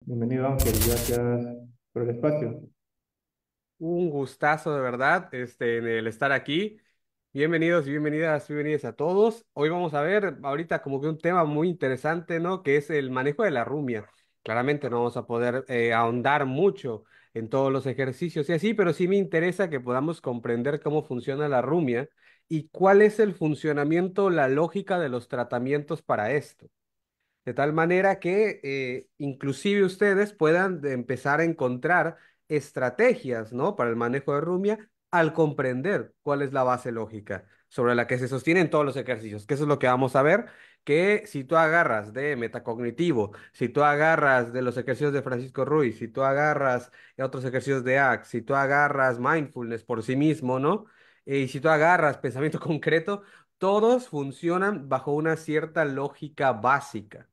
Bienvenido Ángel, gracias por el espacio. Un gustazo de verdad, en el estar aquí. Bienvenidos y bienvenidas a todos. Hoy vamos a ver ahorita como que un tema muy interesante, ¿no? Que es el manejo de la rumia. Claramente no vamos a poder ahondar mucho en todos los ejercicios y así, pero sí me interesa que podamos comprender cómo funciona la rumia y cuál es el funcionamiento, la lógica de los tratamientos para esto. De tal manera que inclusive ustedes puedan empezar a encontrar estrategias, ¿no? Para el manejo de Rumia al comprender cuál es la base lógica sobre la que se sostienen todos los ejercicios, que eso es lo que vamos a ver, que si tú agarras de metacognitivo, si tú agarras de los ejercicios de Francisco Ruiz, si tú agarras de otros ejercicios de ACT, si tú agarras mindfulness por sí mismo, ¿no? Y si tú agarras pensamiento concreto, todos funcionan bajo una cierta lógica básica.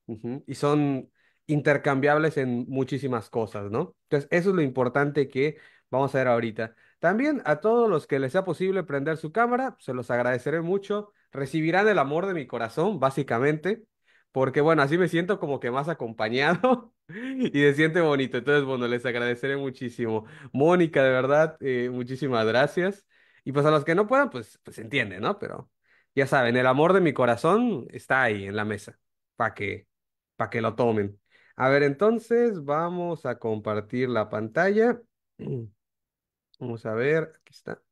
Ujú. Y son intercambiables en muchísimas cosas, ¿no? Entonces, eso es lo importante que vamos a ver ahorita. También a todos los que les sea posible prender su cámara, se los agradeceré mucho. Recibirán el amor de mi corazón, básicamente, porque bueno, así me siento como que más acompañado y se siente bonito. Entonces, bueno, les agradeceré muchísimo. Mónica, de verdad, muchísimas gracias. Y pues a los que no puedan, pues entiende, ¿no? Pero ya saben, el amor de mi corazón está ahí en la mesa para que lo tomen. A ver, entonces vamos a compartir la pantalla. Vamos a ver, aquí está.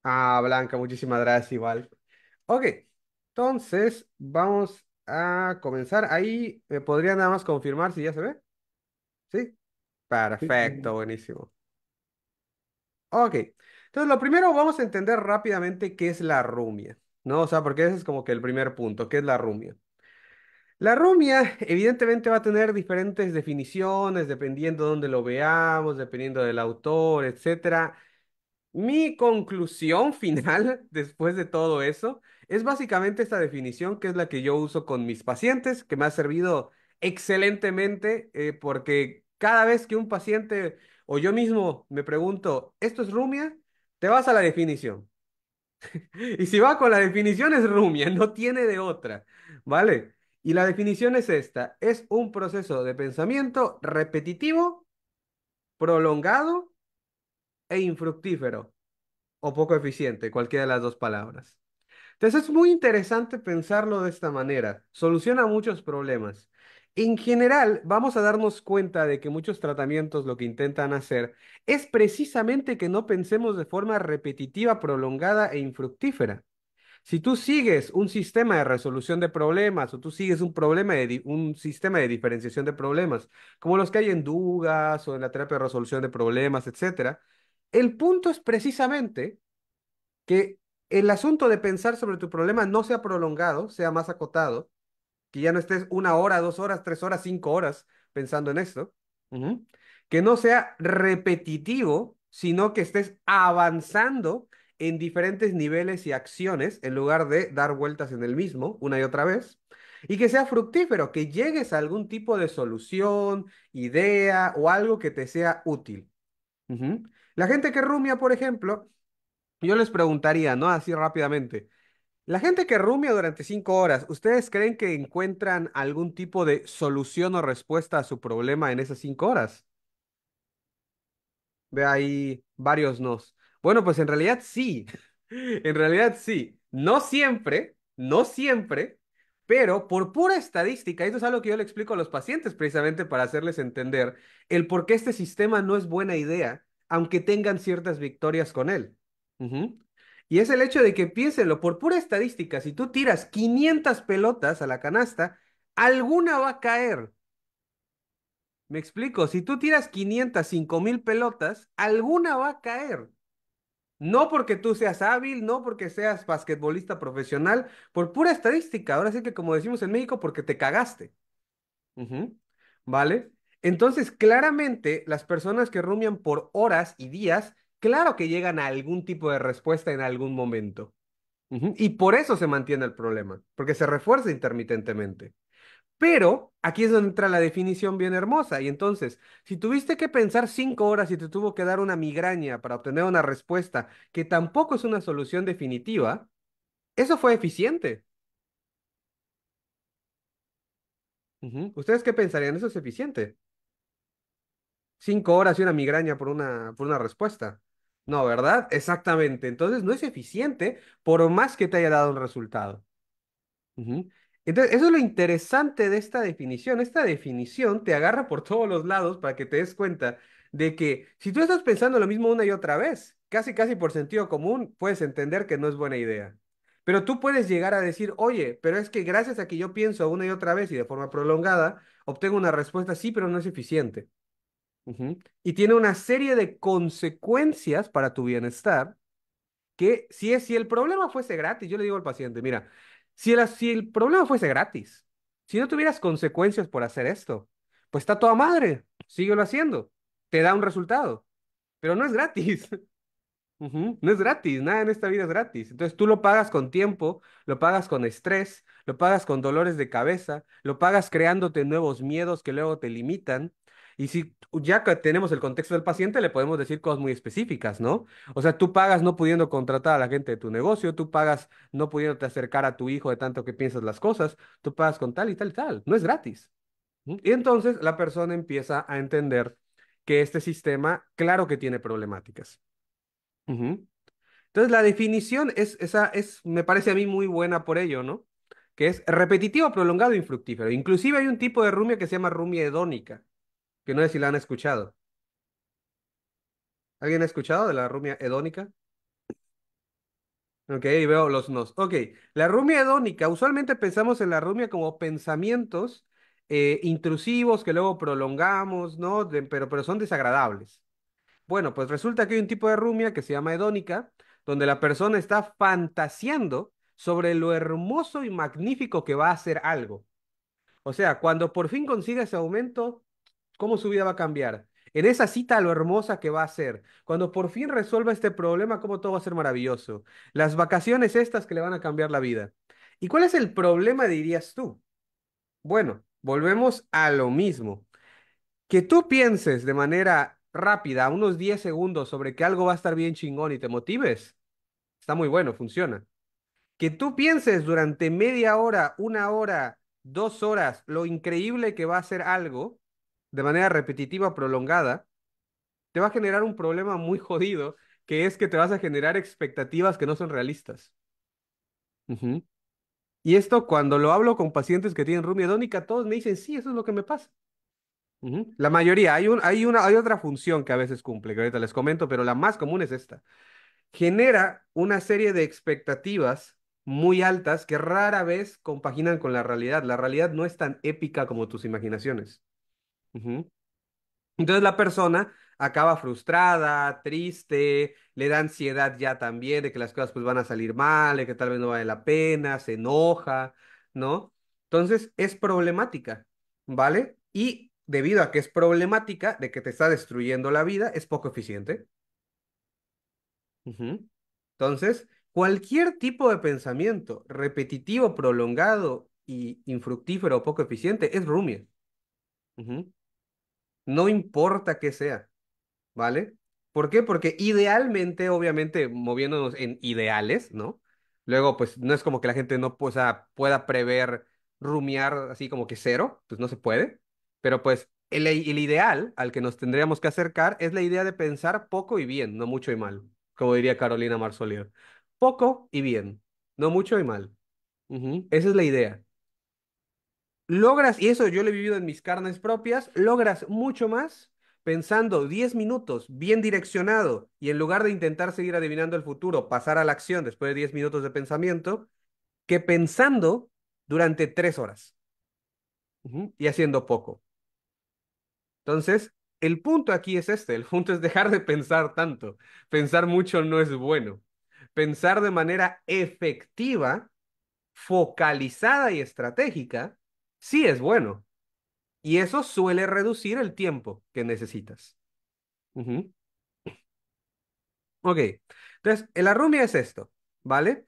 Ah, Blanca, muchísimas gracias igual. Ok, entonces vamos a comenzar. Ahí me podría nada más confirmar si ya se ve. ¿Sí? Sí, Perfecto, sí. buenísimo. Ok, entonces lo primero vamos a entender rápidamente qué es la rumia, ¿no? O sea, porque ese es como que el primer punto, ¿qué es la rumia? La rumia evidentemente va a tener diferentes definiciones dependiendo de dónde lo veamos, dependiendo del autor, etcétera. Mi conclusión final después de todo eso es básicamente esta definición que es la que yo uso con mis pacientes, que me ha servido excelentemente porque cada vez que un paciente o yo mismo me pregunto, ¿esto es rumia? Te vas a la definición. Y si va con la definición es rumia, no tiene de otra, ¿vale? Y la definición es esta, es un proceso de pensamiento repetitivo, prolongado e infructífero, o poco eficiente, cualquiera de las dos palabras. Entonces es muy interesante pensarlo de esta manera, soluciona muchos problemas. En general, vamos a darnos cuenta de que muchos tratamientos lo que intentan hacer es precisamente que no pensemos de forma repetitiva, prolongada e infructífera. Si tú sigues un sistema de resolución de problemas o tú sigues un sistema de diferenciación de problemas, como los que hay en Dugas o en la terapia de resolución de problemas, etcétera, el punto es precisamente que el asunto de pensar sobre tu problema no sea prolongado, sea más acotado, que ya no estés 1 hora, 2 horas, 3 horas, 5 horas pensando en esto, ujú, que no sea repetitivo, sino que estés avanzando en diferentes niveles y acciones en lugar de dar vueltas en el mismo una y otra vez, y que sea fructífero, que llegues a algún tipo de solución, idea o algo que te sea útil. Ujú. La gente que rumia, por ejemplo, yo les preguntaría, ¿no? Así rápidamente. La gente que rumia durante 5 horas, ¿ustedes creen que encuentran algún tipo de solución o respuesta a su problema en esas 5 horas? Ve ahí varios nos. Bueno, pues en realidad sí. En realidad sí. No siempre, no siempre, pero por pura estadística, esto es algo que yo le explico a los pacientes precisamente para hacerles entender el por qué este sistema no es buena idea, aunque tengan ciertas victorias con él. Ujú. Y es el hecho de que piénsenlo, por pura estadística, si tú tiras 500 pelotas a la canasta, alguna va a caer. Me explico, si tú tiras 500, 5000 pelotas, alguna va a caer. No porque tú seas hábil, no porque seas basquetbolista profesional, por pura estadística. Ahora sí que como decimos en México, porque te cagaste. Ujú. ¿Vale? Entonces, claramente, las personas que rumian por horas y días, claro que llegan a algún tipo de respuesta en algún momento. Ujú. Y por eso se mantiene el problema, porque se refuerza intermitentemente. Pero aquí es donde entra la definición bien hermosa. Y entonces, si tuviste que pensar 5 horas y te tuvo que dar una migraña para obtener una respuesta que tampoco es una solución definitiva, eso fue eficiente. Ujú. ¿Ustedes qué pensarían? ¿Eso es eficiente? 5 horas y una migraña por una respuesta. No, ¿verdad? Exactamente. Entonces no es eficiente por más que te haya dado un resultado. Ujú. Entonces, eso es lo interesante de esta definición. Esta definición te agarra por todos los lados para que te des cuenta de que si tú estás pensando lo mismo una y otra vez, casi casi por sentido común, puedes entender que no es buena idea. Pero tú puedes llegar a decir, oye, pero es que gracias a que yo pienso una y otra vez y de forma prolongada, obtengo una respuesta sí, pero no es eficiente. Ujú. Y tiene una serie de consecuencias para tu bienestar que si el problema fuese gratis, yo le digo al paciente, mira, si el problema fuese gratis, si no tuvieras consecuencias por hacer esto, pues está toda madre, síguelo haciendo, te da un resultado, pero no es gratis. Ujú. No es gratis, nada en esta vida es gratis. Entonces tú lo pagas con tiempo, lo pagas con estrés, lo pagas con dolores de cabeza, lo pagas creándote nuevos miedos que luego te limitan. Y si ya que tenemos el contexto del paciente, le podemos decir cosas muy específicas, ¿no? O sea, tú pagas no pudiendo contratar a la gente de tu negocio, tú pagas no pudiéndote acercar a tu hijo de tanto que piensas las cosas, tú pagas con tal y tal y tal. No es gratis. ¿Mm? Y entonces la persona empieza a entender que este sistema, claro que tiene problemáticas. Ujú. Entonces, la definición me parece a mí muy buena por ello, ¿no? Que es repetitivo, prolongado e infructífero. Inclusive hay un tipo de rumia que se llama rumia hedónica, que no sé si la han escuchado. ¿Alguien ha escuchado de la rumia hedónica? Ok, veo los nos. Ok, la rumia hedónica, usualmente pensamos en la rumia como pensamientos intrusivos que luego prolongamos, ¿no? Pero son desagradables. Bueno, pues resulta que hay un tipo de rumia que se llama hedónica, donde la persona está fantaseando sobre lo hermoso y magnífico que va a hacer algo. O sea, cuando por fin consiga ese aumento, ¿cómo su vida va a cambiar? En esa cita, lo hermosa que va a ser. Cuando por fin resuelva este problema, cómo todo va a ser maravilloso. Las vacaciones estas que le van a cambiar la vida. ¿Y cuál es el problema, dirías tú? Bueno, volvemos a lo mismo. Que tú pienses de manera rápida, unos 10 segundos, sobre que algo va a estar bien chingón y te motives, está muy bueno, funciona. Que tú pienses durante media hora, 1 hora, 2 horas, lo increíble que va a ser algo, de manera repetitiva, prolongada, te va a generar un problema muy jodido, que es que te vas a generar expectativas que no son realistas. Ujú. Y esto cuando lo hablo con pacientes que tienen rumia hedónica, todos me dicen, sí, eso es lo que me pasa. Ujú. La mayoría, hay otra función que a veces cumple, que ahorita les comento, pero la más común es esta. Genera una serie de expectativas muy altas que rara vez compaginan con la realidad. La realidad no es tan épica como tus imaginaciones. Ujú. Entonces la persona acaba frustrada, triste, le da ansiedad ya también de que las cosas pues van a salir mal, de que tal vez no vale la pena, se enoja, ¿no? Entonces es problemática, ¿vale? Y debido a que es problemática, de que te está destruyendo la vida, es poco eficiente. Ujú. Entonces, cualquier tipo de pensamiento repetitivo, prolongado y infructífero o poco eficiente es rumia. Ujú. No importa qué sea. ¿Vale? ¿Por qué? Porque idealmente, obviamente, moviéndonos en ideales, ¿no? Luego, pues no es como que la gente no pueda prever rumiar así como que cero, pues no se puede. Pero pues el ideal al que nos tendríamos que acercar es la idea de pensar poco y bien, no mucho y mal, como diría Carolina Marsolier. Poco y bien, no mucho y mal. Ujú. Esa es la idea. Logras, y eso yo lo he vivido en mis carnes propias, logras mucho más pensando 10 minutos bien direccionado y en lugar de intentar seguir adivinando el futuro, pasar a la acción después de 10 minutos de pensamiento, que pensando durante 3 horas. Ujú. Y haciendo poco. Entonces, el punto aquí es este, el punto es dejar de pensar tanto. Pensar mucho no es bueno. Pensar de manera efectiva, focalizada y estratégica, sí es bueno. Y eso suele reducir el tiempo que necesitas. Ujú. Ok, entonces, la rumia es esto, ¿vale?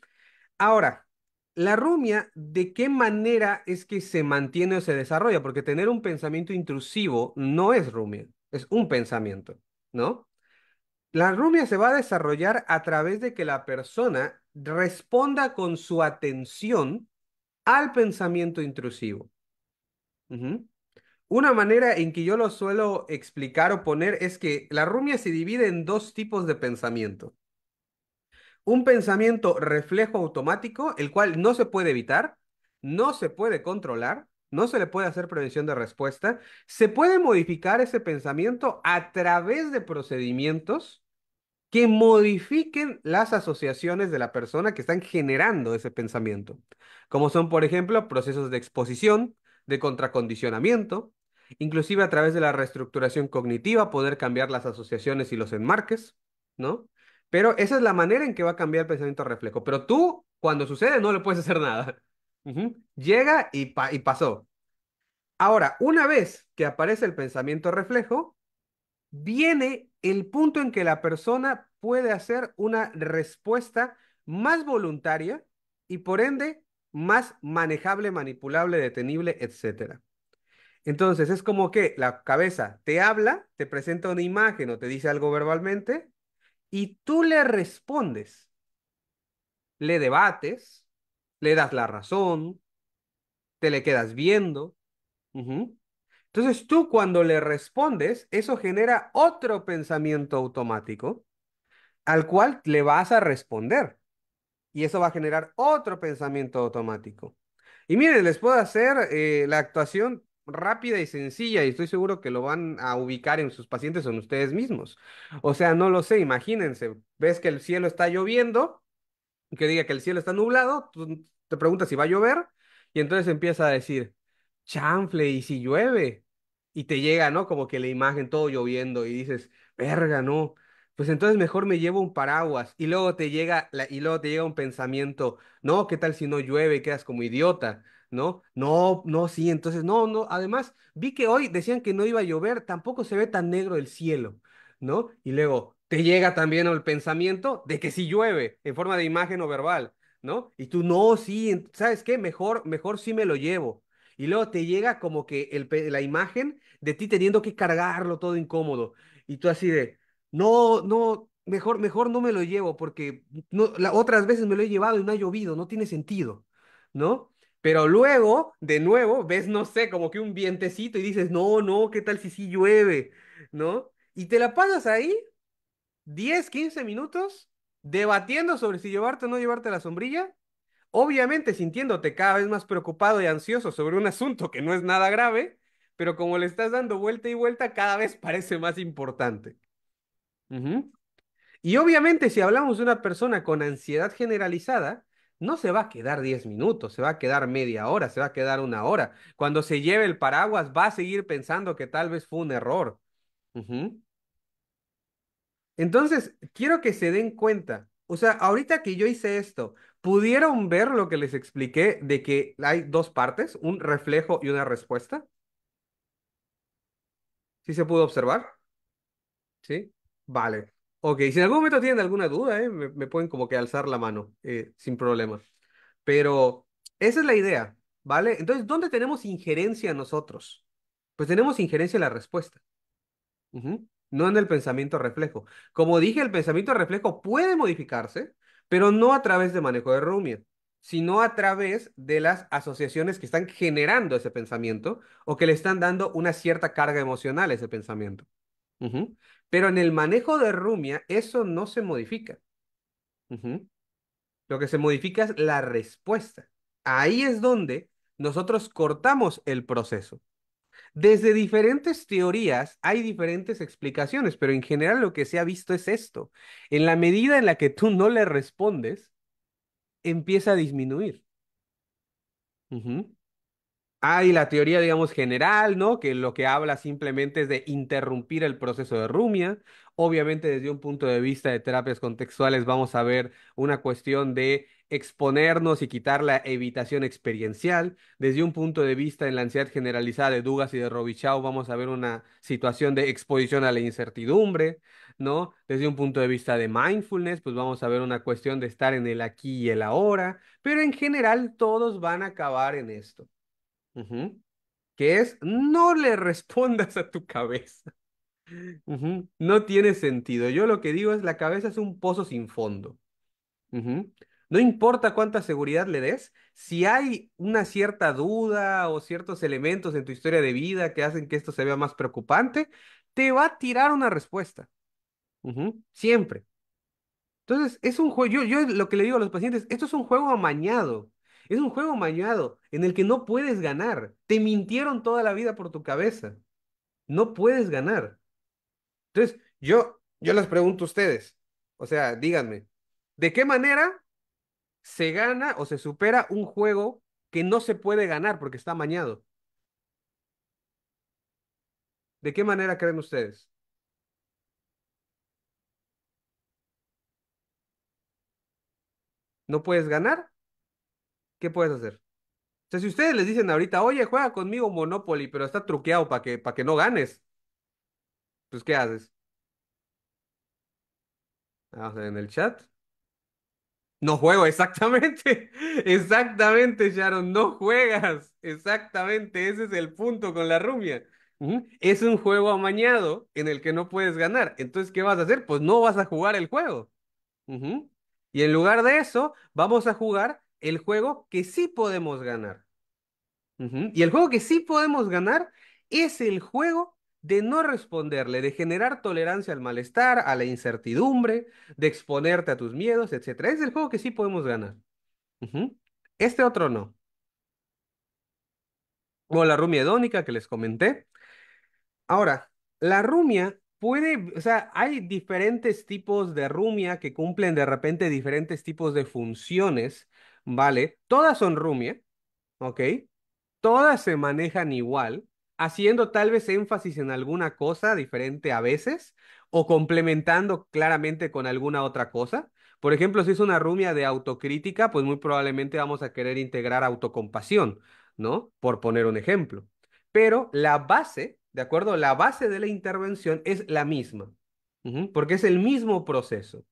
Ahora, la rumia, ¿de qué manera es que se mantiene o se desarrolla? Porque tener un pensamiento intrusivo no es rumia, es un pensamiento, ¿no? La rumia se va a desarrollar a través de que la persona responda con su atención al pensamiento intrusivo. Ujú. Una manera en que yo lo suelo explicar o poner es que la rumia se divide en dos tipos de pensamiento. Un pensamiento reflejo automático, el cual no se puede evitar, no se puede controlar, no se le puede hacer prevención de respuesta. Se puede modificar ese pensamiento a través de procedimientos que modifiquen las asociaciones de la persona que están generando ese pensamiento, como son, por ejemplo, procesos de exposición, de contracondicionamiento, inclusive a través de la reestructuración cognitiva, poder cambiar las asociaciones y los enmarques, ¿no? Pero esa es la manera en que va a cambiar el pensamiento reflejo. Pero tú, cuando sucede, no le puedes hacer nada. Ujú. Llega y pasó. Ahora, una vez que aparece el pensamiento reflejo, viene el punto en que la persona puede hacer una respuesta más voluntaria y por ende más manejable, manipulable, detenible, etcétera. Entonces es como que la cabeza te habla, te presenta una imagen o te dice algo verbalmente y tú le respondes, le debates, le das la razón, te le quedas viendo. Ujú. Entonces tú cuando le respondes, eso genera otro pensamiento automático al cual le vas a responder. Y eso va a generar otro pensamiento automático. Y miren, les puedo hacer la actuación rápida y sencilla y estoy seguro que lo van a ubicar en sus pacientes o en ustedes mismos. O sea, no lo sé, imagínense, ves que el cielo está lloviendo, que diga que el cielo está nublado, tú te preguntas si va a llover y entonces empieza a decir, chanfle, ¿y si llueve? Y te llega, ¿no? Como que la imagen todo lloviendo y dices, verga, no. Pues entonces mejor me llevo un paraguas y luego te llega y luego te llega un pensamiento, no, ¿qué tal si no llueve y quedas como idiota? ¿No? No, no, sí, entonces no, no, además vi que hoy decían que no iba a llover, tampoco se ve tan negro el cielo. ¿No? Y luego te llega también el pensamiento de que si llueve en forma de imagen o verbal, ¿no? Y tú, no, sí, ¿sabes qué? Mejor sí me lo llevo. Y luego te llega como que la imagen de ti teniendo que cargarlo todo incómodo. Y tú así de, no, no, mejor no me lo llevo porque no, otras veces me lo he llevado y no ha llovido, no tiene sentido, ¿no? Pero luego, de nuevo, ves, no sé, como que un vientecito y dices, no, no, ¿qué tal si sí llueve? ¿No? Y te la pasas ahí 10 15 minutos debatiendo sobre si llevarte o no llevarte la sombrilla, obviamente sintiéndote cada vez más preocupado y ansioso sobre un asunto que no es nada grave, pero como le estás dando vuelta y vuelta, cada vez parece más importante. Ujú. Y obviamente si hablamos de una persona con ansiedad generalizada, no se va a quedar 10 minutos, se va a quedar media hora, se va a quedar una hora. Cuando se lleve el paraguas, va a seguir pensando que tal vez fue un error. Ujú. Entonces, quiero que se den cuenta. O sea, ahorita que yo hice esto, ¿pudieron ver lo que les expliqué de que hay dos partes, un reflejo y una respuesta? ¿Sí se pudo observar? ¿Sí? Vale. Ok, si en algún momento tienen alguna duda, me pueden como que alzar la mano, sin problema. Pero esa es la idea, ¿vale? Entonces, ¿dónde tenemos injerencia nosotros? Pues tenemos injerencia en la respuesta. Ujú. No en el pensamiento reflejo. Como dije, el pensamiento reflejo puede modificarse, pero no a través de manejo de rumia, sino a través de las asociaciones que están generando ese pensamiento o que le están dando una cierta carga emocional a ese pensamiento. Ujú. Pero en el manejo de rumia, eso no se modifica. Ujú. Lo que se modifica es la respuesta. Ahí es donde nosotros cortamos el proceso. Desde diferentes teorías hay diferentes explicaciones, pero en general lo que se ha visto es esto. En la medida en la que tú no le respondes, empieza a disminuir. Ujú. Hay la teoría, digamos, general, ¿no? Que lo que habla simplemente es de interrumpir el proceso de rumia. Obviamente, desde un punto de vista de terapias contextuales, vamos a ver una cuestión de exponernos y quitar la evitación experiencial. Desde un punto de vista en la ansiedad generalizada de Dugas y de Robichaud, vamos a ver una situación de exposición a la incertidumbre, ¿no? Desde un punto de vista de mindfulness, pues vamos a ver una cuestión de estar en el aquí y el ahora. Pero en general, todos van a acabar en esto. Ujú. Que es no le respondas a tu cabeza. Ujú. No tiene sentido. Yo lo que digo es la cabeza es un pozo sin fondo. Ujú. No importa cuánta seguridad le des, si hay una cierta duda o ciertos elementos en tu historia de vida que hacen que esto se vea más preocupante, te va a tirar una respuesta. Ujú, siempre. Entonces, es un juego, yo lo que le digo a los pacientes, esto es un juego amañado. Es un juego amañado en el que no puedes ganar. Te mintieron toda la vida por tu cabeza. No puedes ganar. Entonces, yo les pregunto a ustedes, o sea, díganme, ¿de qué manera se gana o se supera un juego que no se puede ganar porque está amañado? ¿De qué manera creen ustedes? ¿No puedes ganar? ¿Qué puedes hacer? O sea, si ustedes les dicen ahorita, oye, juega conmigo Monopoly, pero está truqueado para que no ganes, pues ¿qué haces? Ah, o sea, en el chat. No juego, exactamente. Exactamente, Sharon, no juegas. Exactamente, ese es el punto con la rumia. Ujú. Es un juego amañado en el que no puedes ganar. Entonces, ¿qué vas a hacer? Pues no vas a jugar el juego. Ujú. Y en lugar de eso, vamos a jugar el juego que sí podemos ganar. Ujú. Y el juego que sí podemos ganar es el juego de no responderle, de generar tolerancia al malestar, a la incertidumbre, de exponerte a tus miedos, etcétera. Es el juego que sí podemos ganar. Ujú. Este otro no. O la rumia hedónica que les comenté. Ahora, la rumia puede, o sea, hay diferentes tipos de rumia que cumplen de repente diferentes tipos de funciones, ¿vale? Todas son rumia, ¿ok? Todas se manejan igual, haciendo tal vez énfasis en alguna cosa diferente a veces, o complementando claramente con alguna otra cosa. Por ejemplo, si es una rumia de autocrítica, pues muy probablemente vamos a querer integrar autocompasión, ¿no? Por poner un ejemplo. Pero la base, ¿de acuerdo? La base de la intervención es la misma, ujú, porque es el mismo proceso.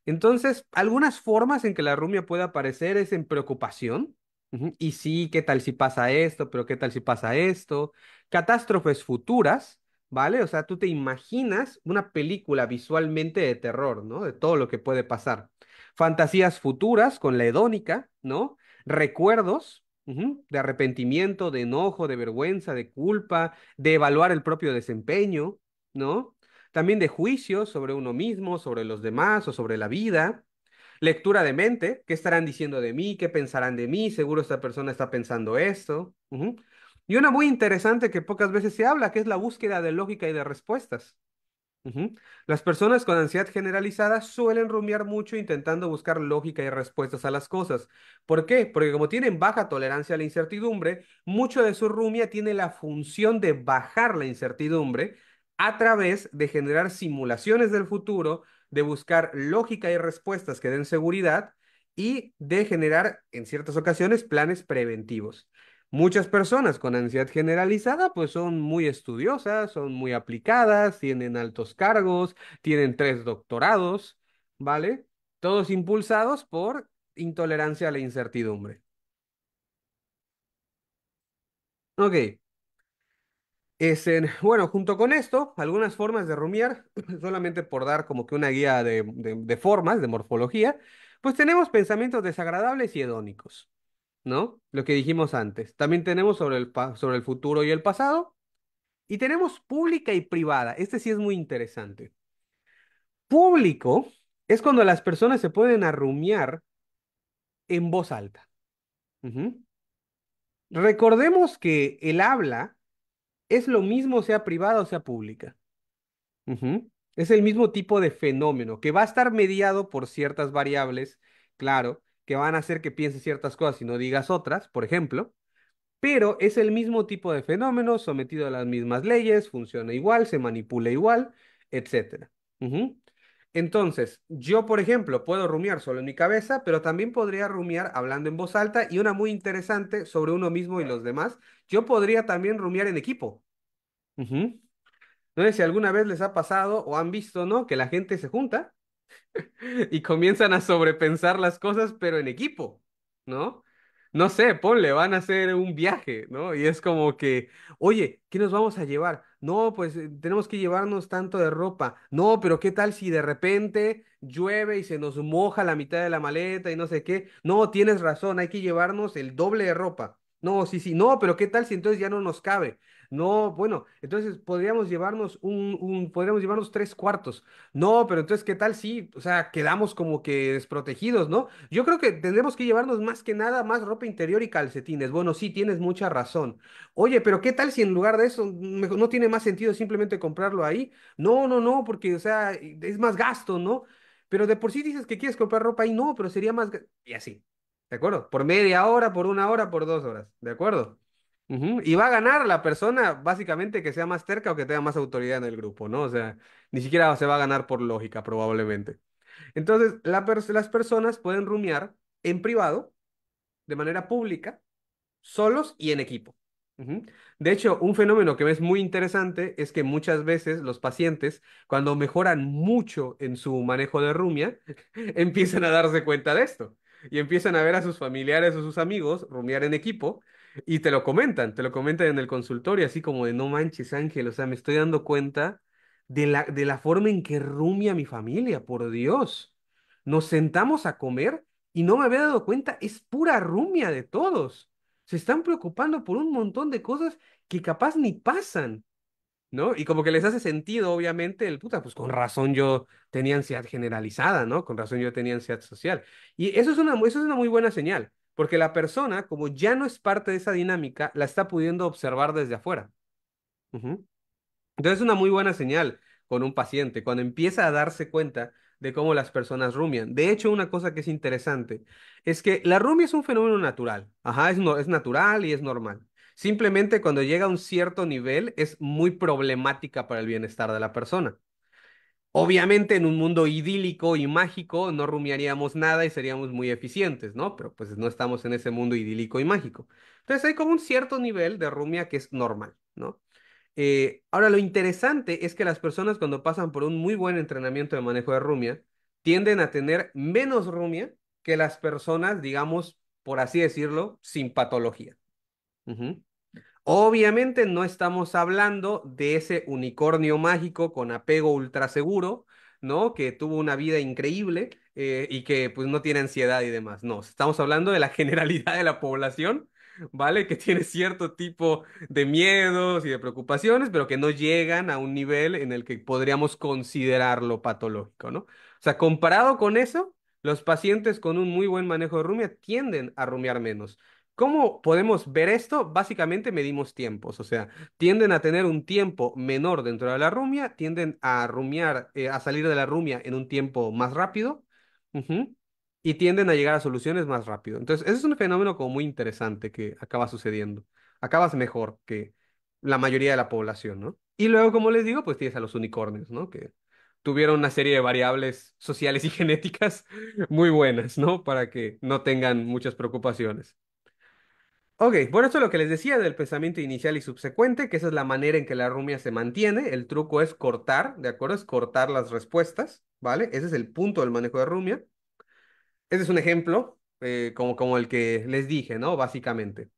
Entonces, algunas formas en que la rumia puede aparecer es en preocupación. Ujú. Y sí, ¿qué tal si pasa esto? Pero ¿qué tal si pasa esto? Catástrofes futuras, ¿vale? O sea, tú te imaginas una película visualmente de terror, ¿no? De todo lo que puede pasar. Fantasías futuras con la hedónica, ¿no? Recuerdos, ujú, de arrepentimiento, de enojo, de vergüenza, de culpa, de evaluar el propio desempeño, ¿no? También de juicios sobre uno mismo, sobre los demás o sobre la vida. Lectura de mente, ¿qué estarán diciendo de mí? ¿Qué pensarán de mí? Seguro esta persona está pensando esto. Ujú. Y una muy interesante que pocas veces se habla, que es la búsqueda de lógica y de respuestas. Ujú. Las personas con ansiedad generalizada suelen rumiar mucho intentando buscar lógica y respuestas a las cosas. ¿Por qué? Porque como tienen baja tolerancia a la incertidumbre, mucho de su rumia tiene la función de bajar la incertidumbre a través de generar simulaciones del futuro, de buscar lógica y respuestas que den seguridad y de generar, en ciertas ocasiones, planes preventivos. Muchas personas con ansiedad generalizada pues son muy estudiosas, son muy aplicadas, tienen altos cargos, tienen 3 doctorados, ¿vale? Todos impulsados por intolerancia a la incertidumbre. Ok, bueno, junto con esto, algunas formas de rumiar, solamente por dar como que una guía de formas, de morfología, pues tenemos pensamientos desagradables y hedónicos, ¿no? Lo que dijimos antes. También tenemos sobre el futuro y el pasado. Y tenemos pública y privada. Este sí es muy interesante. Público es cuando las personas se pueden arrumiar en voz alta. Ujú. Recordemos que el habla es lo mismo sea privada o sea pública. Ujú. Es el mismo tipo de fenómeno que va a estar mediado por ciertas variables, claro, que van a hacer que pienses ciertas cosas y no digas otras, por ejemplo. Pero es el mismo tipo de fenómeno, sometido a las mismas leyes, funciona igual, se manipula igual, etcétera. Ujú. Entonces, yo, por ejemplo, puedo rumiar solo en mi cabeza, pero también podría rumiar hablando en voz alta y una muy interesante sobre uno mismo y los demás. Yo podría también rumiar en equipo. Ujú. No sé si alguna vez les ha pasado o han visto, ¿no? Que la gente se junta y comienzan a sobrepensar las cosas, pero en equipo, ¿no? no sé, ponle, van a hacer un viaje, ¿no? Y es como que, oye, ¿qué nos vamos a llevar? No, pues tenemos que llevarnos tanto de ropa. No, pero ¿qué tal si de repente llueve y se nos moja la mitad de la maleta y no sé qué? No, tienes razón, hay que llevarnos el doble de ropa. No, sí, sí, no, pero ¿qué tal si entonces ya no nos cabe? No, bueno, entonces podríamos llevarnos podríamos llevarnos tres cuartos. No, pero entonces, ¿qué tal si, o sea, quedamos como que desprotegidos, ¿no? Yo creo que tendremos que llevarnos más que nada más ropa interior y calcetines. Bueno, sí, tienes mucha razón. Oye, pero ¿qué tal si en lugar de eso no tiene más sentido simplemente comprarlo ahí? No, no, no, porque, o sea, es más gasto, ¿no? Pero de por sí dices que quieres comprar ropa ahí, no, pero sería más... Y así, ¿de acuerdo? Por media hora, por una hora, por 2 horas, ¿de acuerdo? Ujú. Y va a ganar la persona básicamente que sea más terca o que tenga más autoridad en el grupo, ¿no? O sea, ni siquiera se va a ganar por lógica, probablemente. Entonces, las personas pueden rumiar en privado, de manera pública, solos y en equipo. Ujú. De hecho, un fenómeno que es muy interesante es que muchas veces los pacientes, cuando mejoran mucho en su manejo de rumia, empiezan a darse cuenta de esto y empiezan a ver a sus familiares o sus amigos rumiar en equipo y te lo comentan en el consultorio, así como de no manches, Ángel, o sea, me estoy dando cuenta de la forma en que rumia mi familia, por Dios. Nos sentamos a comer y no me había dado cuenta, es pura rumia de todos. Se están preocupando por un montón de cosas que capaz ni pasan, ¿no? Y como que les hace sentido, obviamente, el puta, pues con razón yo tenía ansiedad generalizada, ¿no? Con razón yo tenía ansiedad social. Y eso es una muy buena señal, porque la persona, como ya no es parte de esa dinámica, la está pudiendo observar desde afuera. Ujú. Entonces es una muy buena señal con un paciente cuando empieza a darse cuenta de cómo las personas rumian. De hecho, una cosa que es interesante es que la rumia es un fenómeno natural. Ajá, es natural y es normal. Simplemente cuando llega a un cierto nivel es muy problemática para el bienestar de la persona. Obviamente en un mundo idílico y mágico no rumiaríamos nada y seríamos muy eficientes, ¿no? Pero pues no estamos en ese mundo idílico y mágico. Entonces hay como un cierto nivel de rumia que es normal, ¿no? Ahora, lo interesante es que las personas cuando pasan por un muy buen entrenamiento de manejo de rumia tienden a tener menos rumia que las personas, digamos, por así decirlo, sin patología. Ujú. Obviamente no estamos hablando de ese unicornio mágico con apego ultra seguro, ¿no? Que tuvo una vida increíble y que pues no tiene ansiedad y demás. No, estamos hablando de la generalidad de la población, ¿vale? Que tiene cierto tipo de miedos y de preocupaciones, pero que no llegan a un nivel en el que podríamos considerarlo patológico, ¿no? O sea, comparado con eso, los pacientes con un muy buen manejo de rumia tienden a rumiar menos. ¿Cómo podemos ver esto? Básicamente medimos tiempos, o sea, tienden a tener un tiempo menor dentro de la rumia, tienden a rumiar, a salir de la rumia en un tiempo más rápido, ujú, y tienden a llegar a soluciones más rápido. Entonces, ese es un fenómeno como muy interesante que acaba sucediendo. Acabas mejor que la mayoría de la población, ¿no? Y luego, como les digo, pues tienes a los unicornios, ¿no? Que tuvieron una serie de variables sociales y genéticas muy buenas, ¿no? Para que no tengan muchas preocupaciones. Ok, bueno, esto es lo que les decía del pensamiento inicial y subsecuente, que esa es la manera en que la rumia se mantiene. El truco es cortar, ¿de acuerdo? Es cortar las respuestas, ¿vale? Ese es el punto del manejo de rumia. Ese es un ejemplo, como el que les dije, ¿no? Básicamente.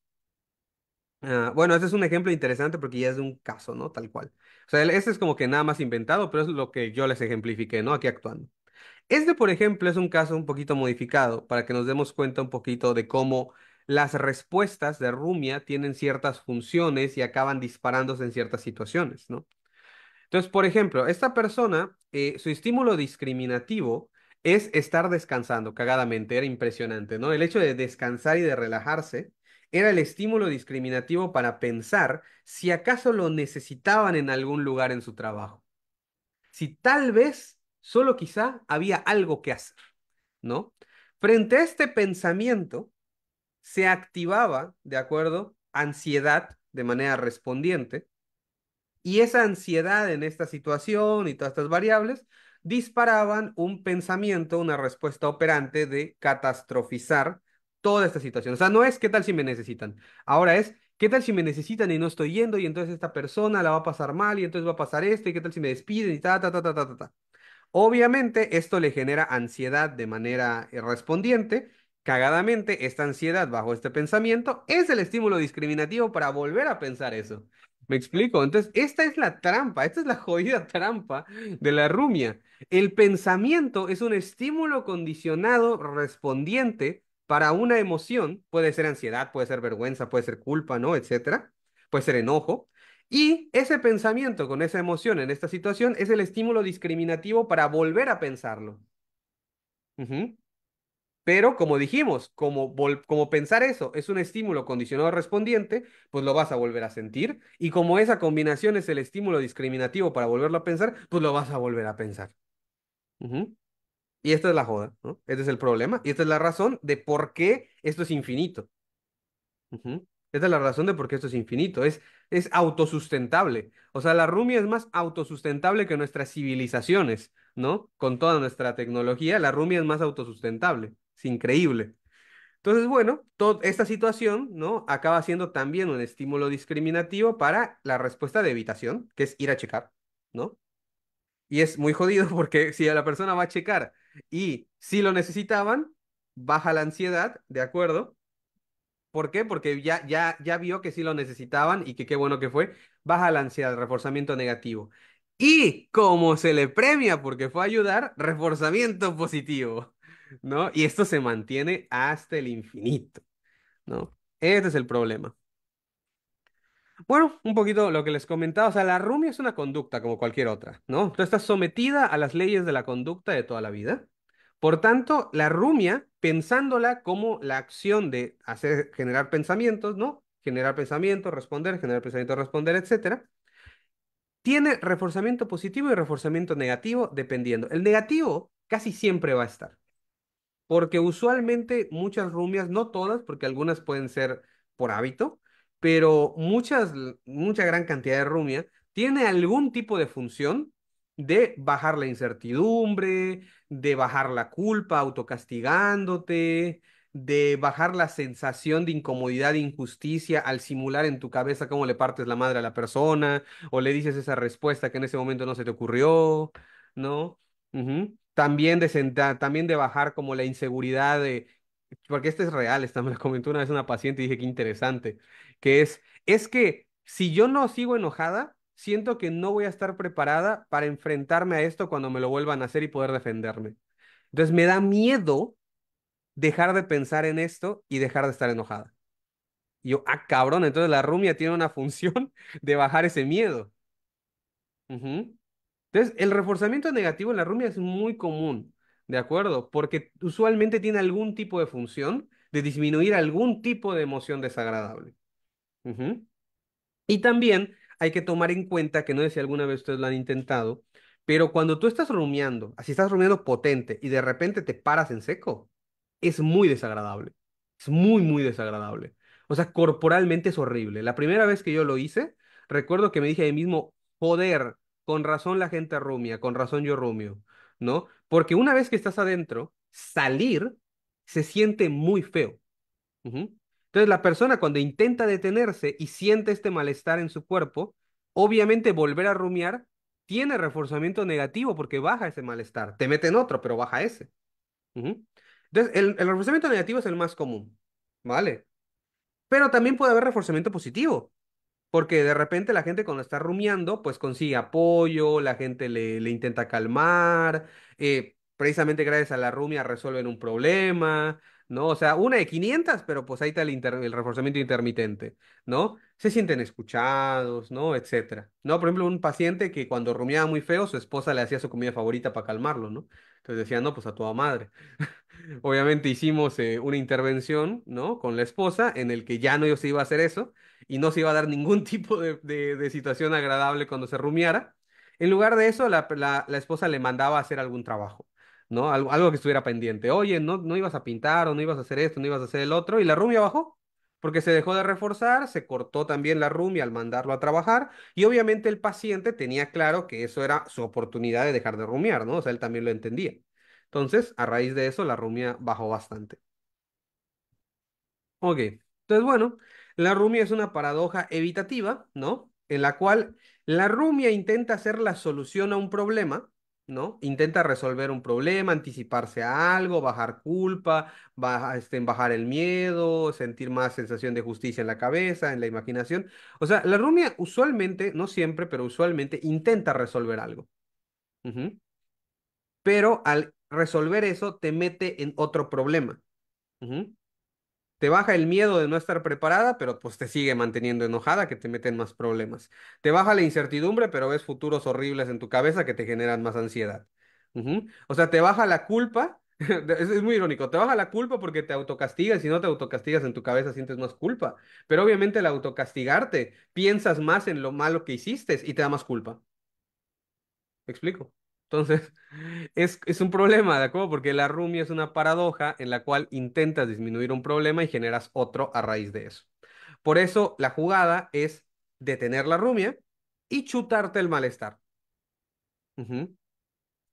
Bueno, ese es un ejemplo interesante porque ya es de un caso, ¿no? Tal cual. O sea, ese es como que nada más inventado, pero es lo que yo les ejemplifiqué, ¿no? Aquí actuando. Este, por ejemplo, es un caso un poquito modificado para que nos demos cuenta un poquito de cómo las respuestas de Rumia tienen ciertas funciones y acaban disparándose en ciertas situaciones, ¿no? Entonces, por ejemplo, esta persona, su estímulo discriminativo es estar descansando cagadamente, era impresionante, ¿no? El hecho de descansar y de relajarse era el estímulo discriminativo para pensar si acaso lo necesitaban en algún lugar en su trabajo, si tal vez, solo quizá, había algo que hacer, ¿no? Frente a este pensamiento, se activaba, ¿de acuerdo? Ansiedad de manera respondiente, y esa ansiedad en esta situación y todas estas variables disparaban un pensamiento, una respuesta operante de catastrofizar toda esta situación. O sea, no es qué tal si me necesitan, ahora es qué tal si me necesitan y no estoy yendo y entonces esta persona la va a pasar mal y entonces va a pasar esto y qué tal si me despiden y ta, ta, ta, ta, ta, ta. Ta. Obviamente, esto le genera ansiedad de manera respondiente Cagadamente, esta ansiedad bajo este pensamiento es el estímulo discriminativo para volver a pensar eso. ¿Me explico? Entonces, esta es la trampa, esta es la jodida trampa de la rumia. El pensamiento es un estímulo condicionado respondiente para una emoción, puede ser ansiedad, puede ser vergüenza, puede ser culpa, ¿no? Etcétera. Puede ser enojo. Y ese pensamiento con esa emoción en esta situación es el estímulo discriminativo para volver a pensarlo. Ujú. Pero como dijimos, como pensar eso es un estímulo condicionado respondiente, pues lo vas a volver a sentir. Y como esa combinación es el estímulo discriminativo para volverlo a pensar, pues lo vas a volver a pensar. Ujú. Y esta es la joda, ¿no? Este es el problema. Y esta es la razón de por qué esto es infinito. Ujú. Esta es la razón de por qué esto es infinito. Es autosustentable. O sea, la rumia es más autosustentable que nuestras civilizaciones, ¿no? Con toda nuestra tecnología, la rumia es más autosustentable. Es increíble. Entonces, bueno, toda esta situación, ¿no? Acaba siendo también un estímulo discriminativo para la respuesta de evitación, que es ir a checar, ¿no? Y es muy jodido porque si a la persona va a checar y si lo necesitaban, baja la ansiedad, ¿de acuerdo? ¿Por qué? Porque ya vio que sí lo necesitaban y que qué bueno que fue, baja la ansiedad, reforzamiento negativo. Y como se le premia porque fue a ayudar, reforzamiento positivo, ¿no? Y esto se mantiene hasta el infinito. ¿No? Este es el problema. Bueno, un poquito lo que les comentaba, o sea, la rumia es una conducta como cualquier otra, ¿no? Tú estás sometida a las leyes de la conducta de toda la vida. Por tanto, la rumia, pensándola como la acción de hacer, generar pensamientos, ¿no? Generar pensamientos, responder, etcétera, tiene reforzamiento positivo y reforzamiento negativo dependiendo. El negativo casi siempre va a estar. Porque usualmente muchas rumias, no todas, porque algunas pueden ser por hábito, pero mucha gran cantidad de rumia tiene algún tipo de función de bajar la incertidumbre, de bajar la culpa autocastigándote, de bajar la sensación de incomodidad e injusticia al simular en tu cabeza cómo le partes la madre a la persona o le dices esa respuesta que en ese momento no se te ocurrió, ¿no? Ujú. También de bajar como la inseguridad de, porque este es real, esta me lo comentó una vez una paciente y dije qué interesante, que es que si yo no sigo enojada, siento que no voy a estar preparada para enfrentarme a esto cuando me lo vuelvan a hacer y poder defenderme. Entonces me da miedo dejar de pensar en esto y dejar de estar enojada. Y yo, ah, cabrón, entonces la rumia tiene una función de bajar ese miedo. Ujú. Entonces, el reforzamiento negativo en la rumia es muy común, ¿de acuerdo? Porque usualmente tiene algún tipo de función de disminuir algún tipo de emoción desagradable. Ujú. Y también hay que tomar en cuenta que no sé si alguna vez ustedes lo han intentado, pero cuando tú estás rumiando, así estás rumiando potente y de repente te paras en seco, es muy desagradable. Es muy, muy desagradable. O sea, corporalmente es horrible. La primera vez que yo lo hice, recuerdo que me dije a mí mismo, joder, con razón la gente rumia, con razón yo rumio, ¿no? Porque una vez que estás adentro, salir se siente muy feo. Ujú. Entonces, la persona cuando intenta detenerse y siente este malestar en su cuerpo, obviamente volver a rumiar tiene reforzamiento negativo porque baja ese malestar. Te mete en otro, pero baja ese. Ujú. Entonces, el reforzamiento negativo es el más común, ¿vale? Pero también puede haber reforzamiento positivo. Porque de repente la gente cuando está rumiando, pues consigue apoyo, la gente le intenta calmar, precisamente gracias a la rumia resuelven un problema, ¿no? O sea, una de 500 pero pues ahí está el reforzamiento intermitente, ¿no? Se sienten escuchados, ¿no? Etcétera. ¿No? Por ejemplo, un paciente que cuando rumiaba muy feo, su esposa le hacía su comida favorita para calmarlo, ¿no? Entonces decía, no, pues a toda madre. Obviamente hicimos una intervención, ¿no? Con la esposa en el que ya no se iba a hacer eso y no se iba a dar ningún tipo de situación agradable cuando se rumiara. En lugar de eso, la esposa le mandaba a hacer algún trabajo, ¿no? Algo que estuviera pendiente. Oye, no ibas a pintar o no ibas a hacer esto, no ibas a hacer el otro. Y la rumia bajó, porque se dejó de reforzar, se cortó también la rumia al mandarlo a trabajar. Y obviamente el paciente tenía claro que eso era su oportunidad de dejar de rumiar, ¿no? O sea, él también lo entendía. Entonces, a raíz de eso, la rumia bajó bastante. Ok, entonces bueno, la rumia es una paradoja evitativa, ¿no? En la cual la rumia intenta ser la solución a un problema, ¿no? Intenta resolver un problema, anticiparse a algo, bajar culpa, bajar el miedo, sentir más sensación de justicia en la cabeza, en la imaginación. O sea, la rumia usualmente, no siempre, pero usualmente intenta resolver algo. Ujú. Pero al resolver eso te mete en otro problema. Ujú. Te baja el miedo de no estar preparada, pero pues te sigue manteniendo enojada, que te meten más problemas. Te baja la incertidumbre, pero ves futuros horribles en tu cabeza que te generan más ansiedad. Ujú. O sea, te baja la culpa. Es muy irónico. Te baja la culpa porque te autocastigas. Si no te autocastigas en tu cabeza, sientes más culpa. Pero obviamente al autocastigarte, piensas más en lo malo que hiciste y te da más culpa. ¿Me explico? Entonces, es un problema, ¿de acuerdo? Porque la rumia es una paradoja en la cual intentas disminuir un problema y generas otro a raíz de eso. Por eso, la jugada es detener la rumia y chutarte el malestar. Ujú.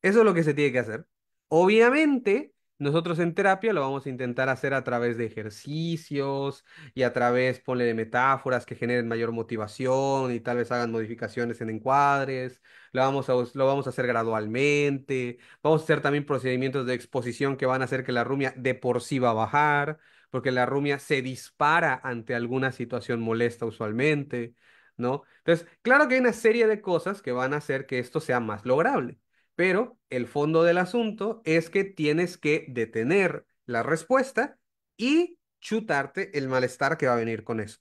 Eso es lo que se tiene que hacer. Obviamente, nosotros en terapia lo vamos a intentar hacer a través de ejercicios y a través, ponle, de metáforas que generen mayor motivación y tal vez hagan modificaciones en encuadres. Lo vamos a hacer gradualmente. Vamos a hacer también procedimientos de exposición que van a hacer que la rumia de por sí va a bajar, porque la rumia se dispara ante alguna situación molesta usualmente, ¿no? Entonces, claro que hay una serie de cosas que van a hacer que esto sea más lograble. Pero el fondo del asunto es que tienes que detener la respuesta y chutarte el malestar que va a venir con eso.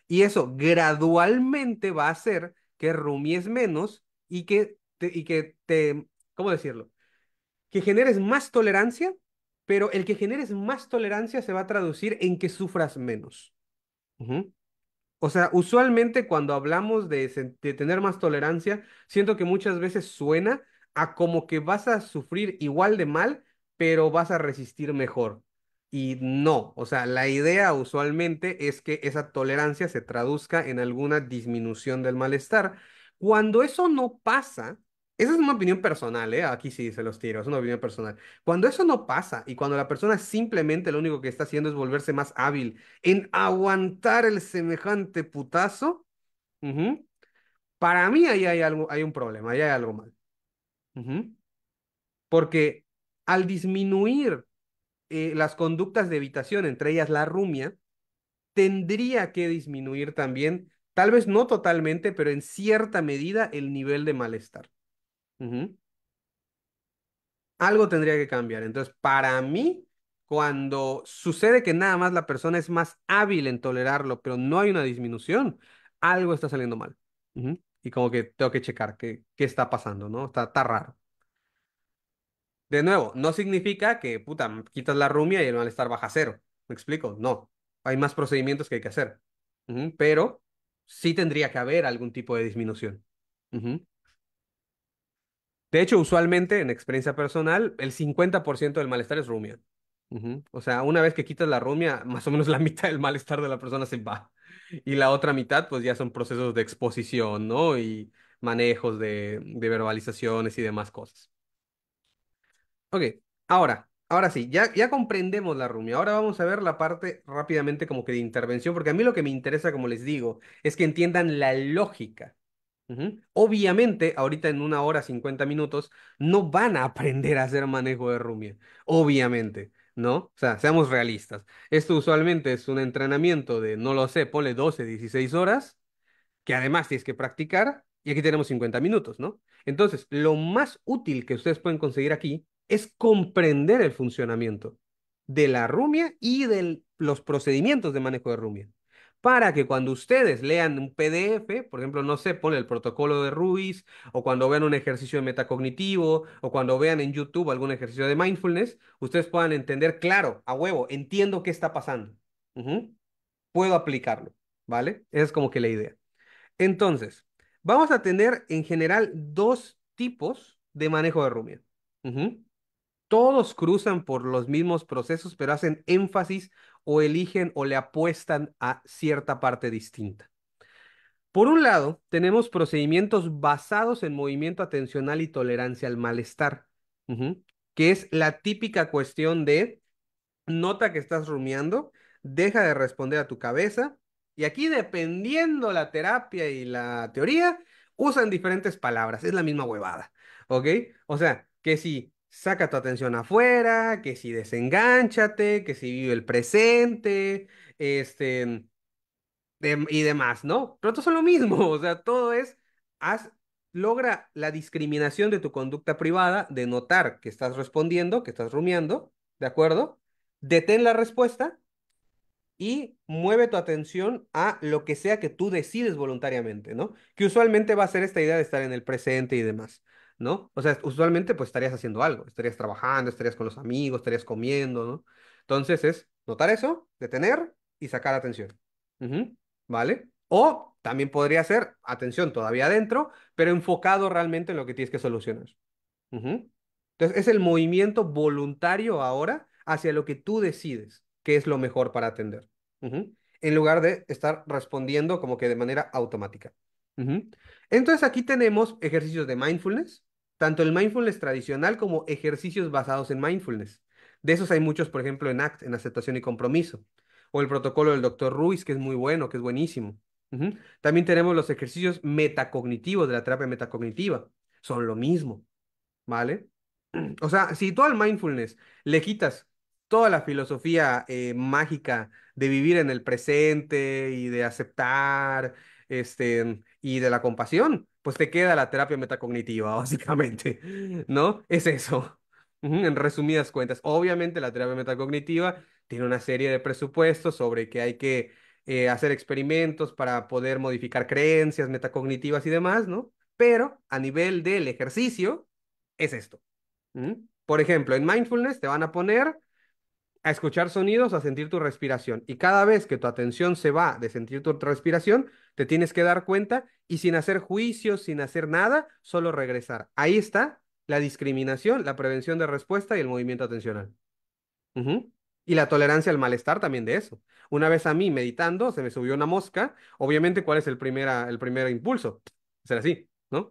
Y eso gradualmente va a hacer que rumies menos y que te, ¿cómo decirlo? Que generes más tolerancia, pero el que generes más tolerancia se va a traducir en que sufras menos. Ujú. O sea, usualmente cuando hablamos de tener más tolerancia, siento que muchas veces suena a como que vas a sufrir igual de mal, pero vas a resistir mejor. Y no, o sea, la idea usualmente es que esa tolerancia se traduzca en alguna disminución del malestar. Cuando eso no pasa, esa es una opinión personal, ¿eh? Aquí sí se los tiro, es una opinión personal. Cuando eso no pasa y cuando la persona simplemente lo único que está haciendo es volverse más hábil en aguantar el semejante putazo, ujú, para mí ahí hay algo, hay un problema, ahí hay algo mal. Ujú. Porque al disminuir las conductas de evitación, entre ellas la rumia, tendría que disminuir también, tal vez no totalmente, pero en cierta medida, el nivel de malestar. Ujú. Algo tendría que cambiar. Entonces, para mí, cuando sucede que nada más la persona es más hábil en tolerarlo, pero no hay una disminución, algo está saliendo mal. Ujú. Y como que tengo que checar qué está pasando, ¿no? Está raro. De nuevo, no significa que, puta, quitas la rumia y el malestar baja a cero. ¿Me explico? No. Hay más procedimientos que hay que hacer. Ujú. Pero sí tendría que haber algún tipo de disminución. Ujú. De hecho, usualmente, en experiencia personal, el 50% del malestar es rumia. Ujú. O sea, una vez que quitas la rumia, más o menos la mitad del malestar de la persona se va. Y la otra mitad, pues ya son procesos de exposición, ¿no? Y manejos de verbalizaciones y demás cosas. Ok, ahora sí, ya comprendemos la rumia. Ahora vamos a ver la parte rápidamente como que de intervención, porque a mí lo que me interesa, como les digo, es que entiendan la lógica. Ujú. Obviamente, ahorita en 1 hora 50 minutos no van a aprender a hacer manejo de rumia. Obviamente, ¿no? O sea, seamos realistas. Esto usualmente es un entrenamiento de, no lo sé, ponle 12 16 horas que además tienes que practicar, y aquí tenemos 50 minutos, ¿no? Entonces, lo más útil que ustedes pueden conseguir aquí es comprender el funcionamiento de la rumia y de los procedimientos de manejo de rumia. Para que cuando ustedes lean un PDF, por ejemplo, no sé, ponle el protocolo de Ruiz, o cuando vean un ejercicio de metacognitivo, o cuando vean en YouTube algún ejercicio de mindfulness, ustedes puedan entender, claro, a huevo, entiendo qué está pasando. Ujú. Puedo aplicarlo, ¿vale? Esa es como que la idea. Entonces, vamos a tener en general dos tipos de manejo de rumia. Ujú. Todos cruzan por los mismos procesos, pero hacen énfasis o eligen o le apuestan a cierta parte distinta. Por un lado, tenemos procedimientos basados en movimiento atencional y tolerancia al malestar, ujú, que es la típica cuestión de nota que estás rumiando, deja de responder a tu cabeza. Y aquí, dependiendo la terapia y la teoría, usan diferentes palabras, es la misma huevada, ¿ok? O sea, que si saca tu atención afuera, que si desengánchate, que si vive el presente, este, y demás, ¿no? Pero todo son lo mismo, o sea, todo es, haz, logra la discriminación de tu conducta privada, de notar que estás respondiendo, que estás rumiando, ¿de acuerdo? Detén la respuesta y mueve tu atención a lo que sea que tú decides voluntariamente, ¿no? Que usualmente va a ser esta idea de estar en el presente y demás, ¿no? O sea, usualmente pues estarías haciendo algo, estarías trabajando, estarías con los amigos, estarías comiendo, ¿no? Entonces es notar eso, detener y sacar atención. Ujú, ¿vale? O también podría ser atención todavía adentro, pero enfocado realmente en lo que tienes que solucionar. Ujú. Entonces, es el movimiento voluntario ahora hacia lo que tú decides que es lo mejor para atender. Ujú. En lugar de estar respondiendo como que de manera automática. Ujú. Entonces, aquí tenemos ejercicios de mindfulness, tanto el mindfulness tradicional como ejercicios basados en mindfulness. De esos hay muchos, por ejemplo, en ACT, en aceptación y compromiso, o el protocolo del doctor Ruiz, que es muy bueno, que es buenísimo. Ujú. También tenemos los ejercicios metacognitivos de la terapia metacognitiva. Son lo mismo. ¿Vale? O sea, si tú al mindfulness le quitas toda la filosofía mágica de vivir en el presente y de aceptar, y de la compasión, pues te queda la terapia metacognitiva, básicamente, ¿no? Es eso. Ujú, en resumidas cuentas, obviamente la terapia metacognitiva tiene una serie de presupuestos sobre que hay que hacer experimentos para poder modificar creencias metacognitivas y demás, ¿no? Pero a nivel del ejercicio, es esto. ¿Mm? Por ejemplo, en mindfulness te van a poner a escuchar sonidos, a sentir tu respiración. Y cada vez que tu atención se va de sentir tu respiración, te tienes que dar cuenta y sin hacer juicios, sin hacer nada, solo regresar. Ahí está la discriminación, la prevención de respuesta y el movimiento atencional. Ujú. Y la tolerancia al malestar también de eso. Una vez a mí meditando, se me subió una mosca. Obviamente, ¿cuál es el primer impulso? Ser así, ¿no?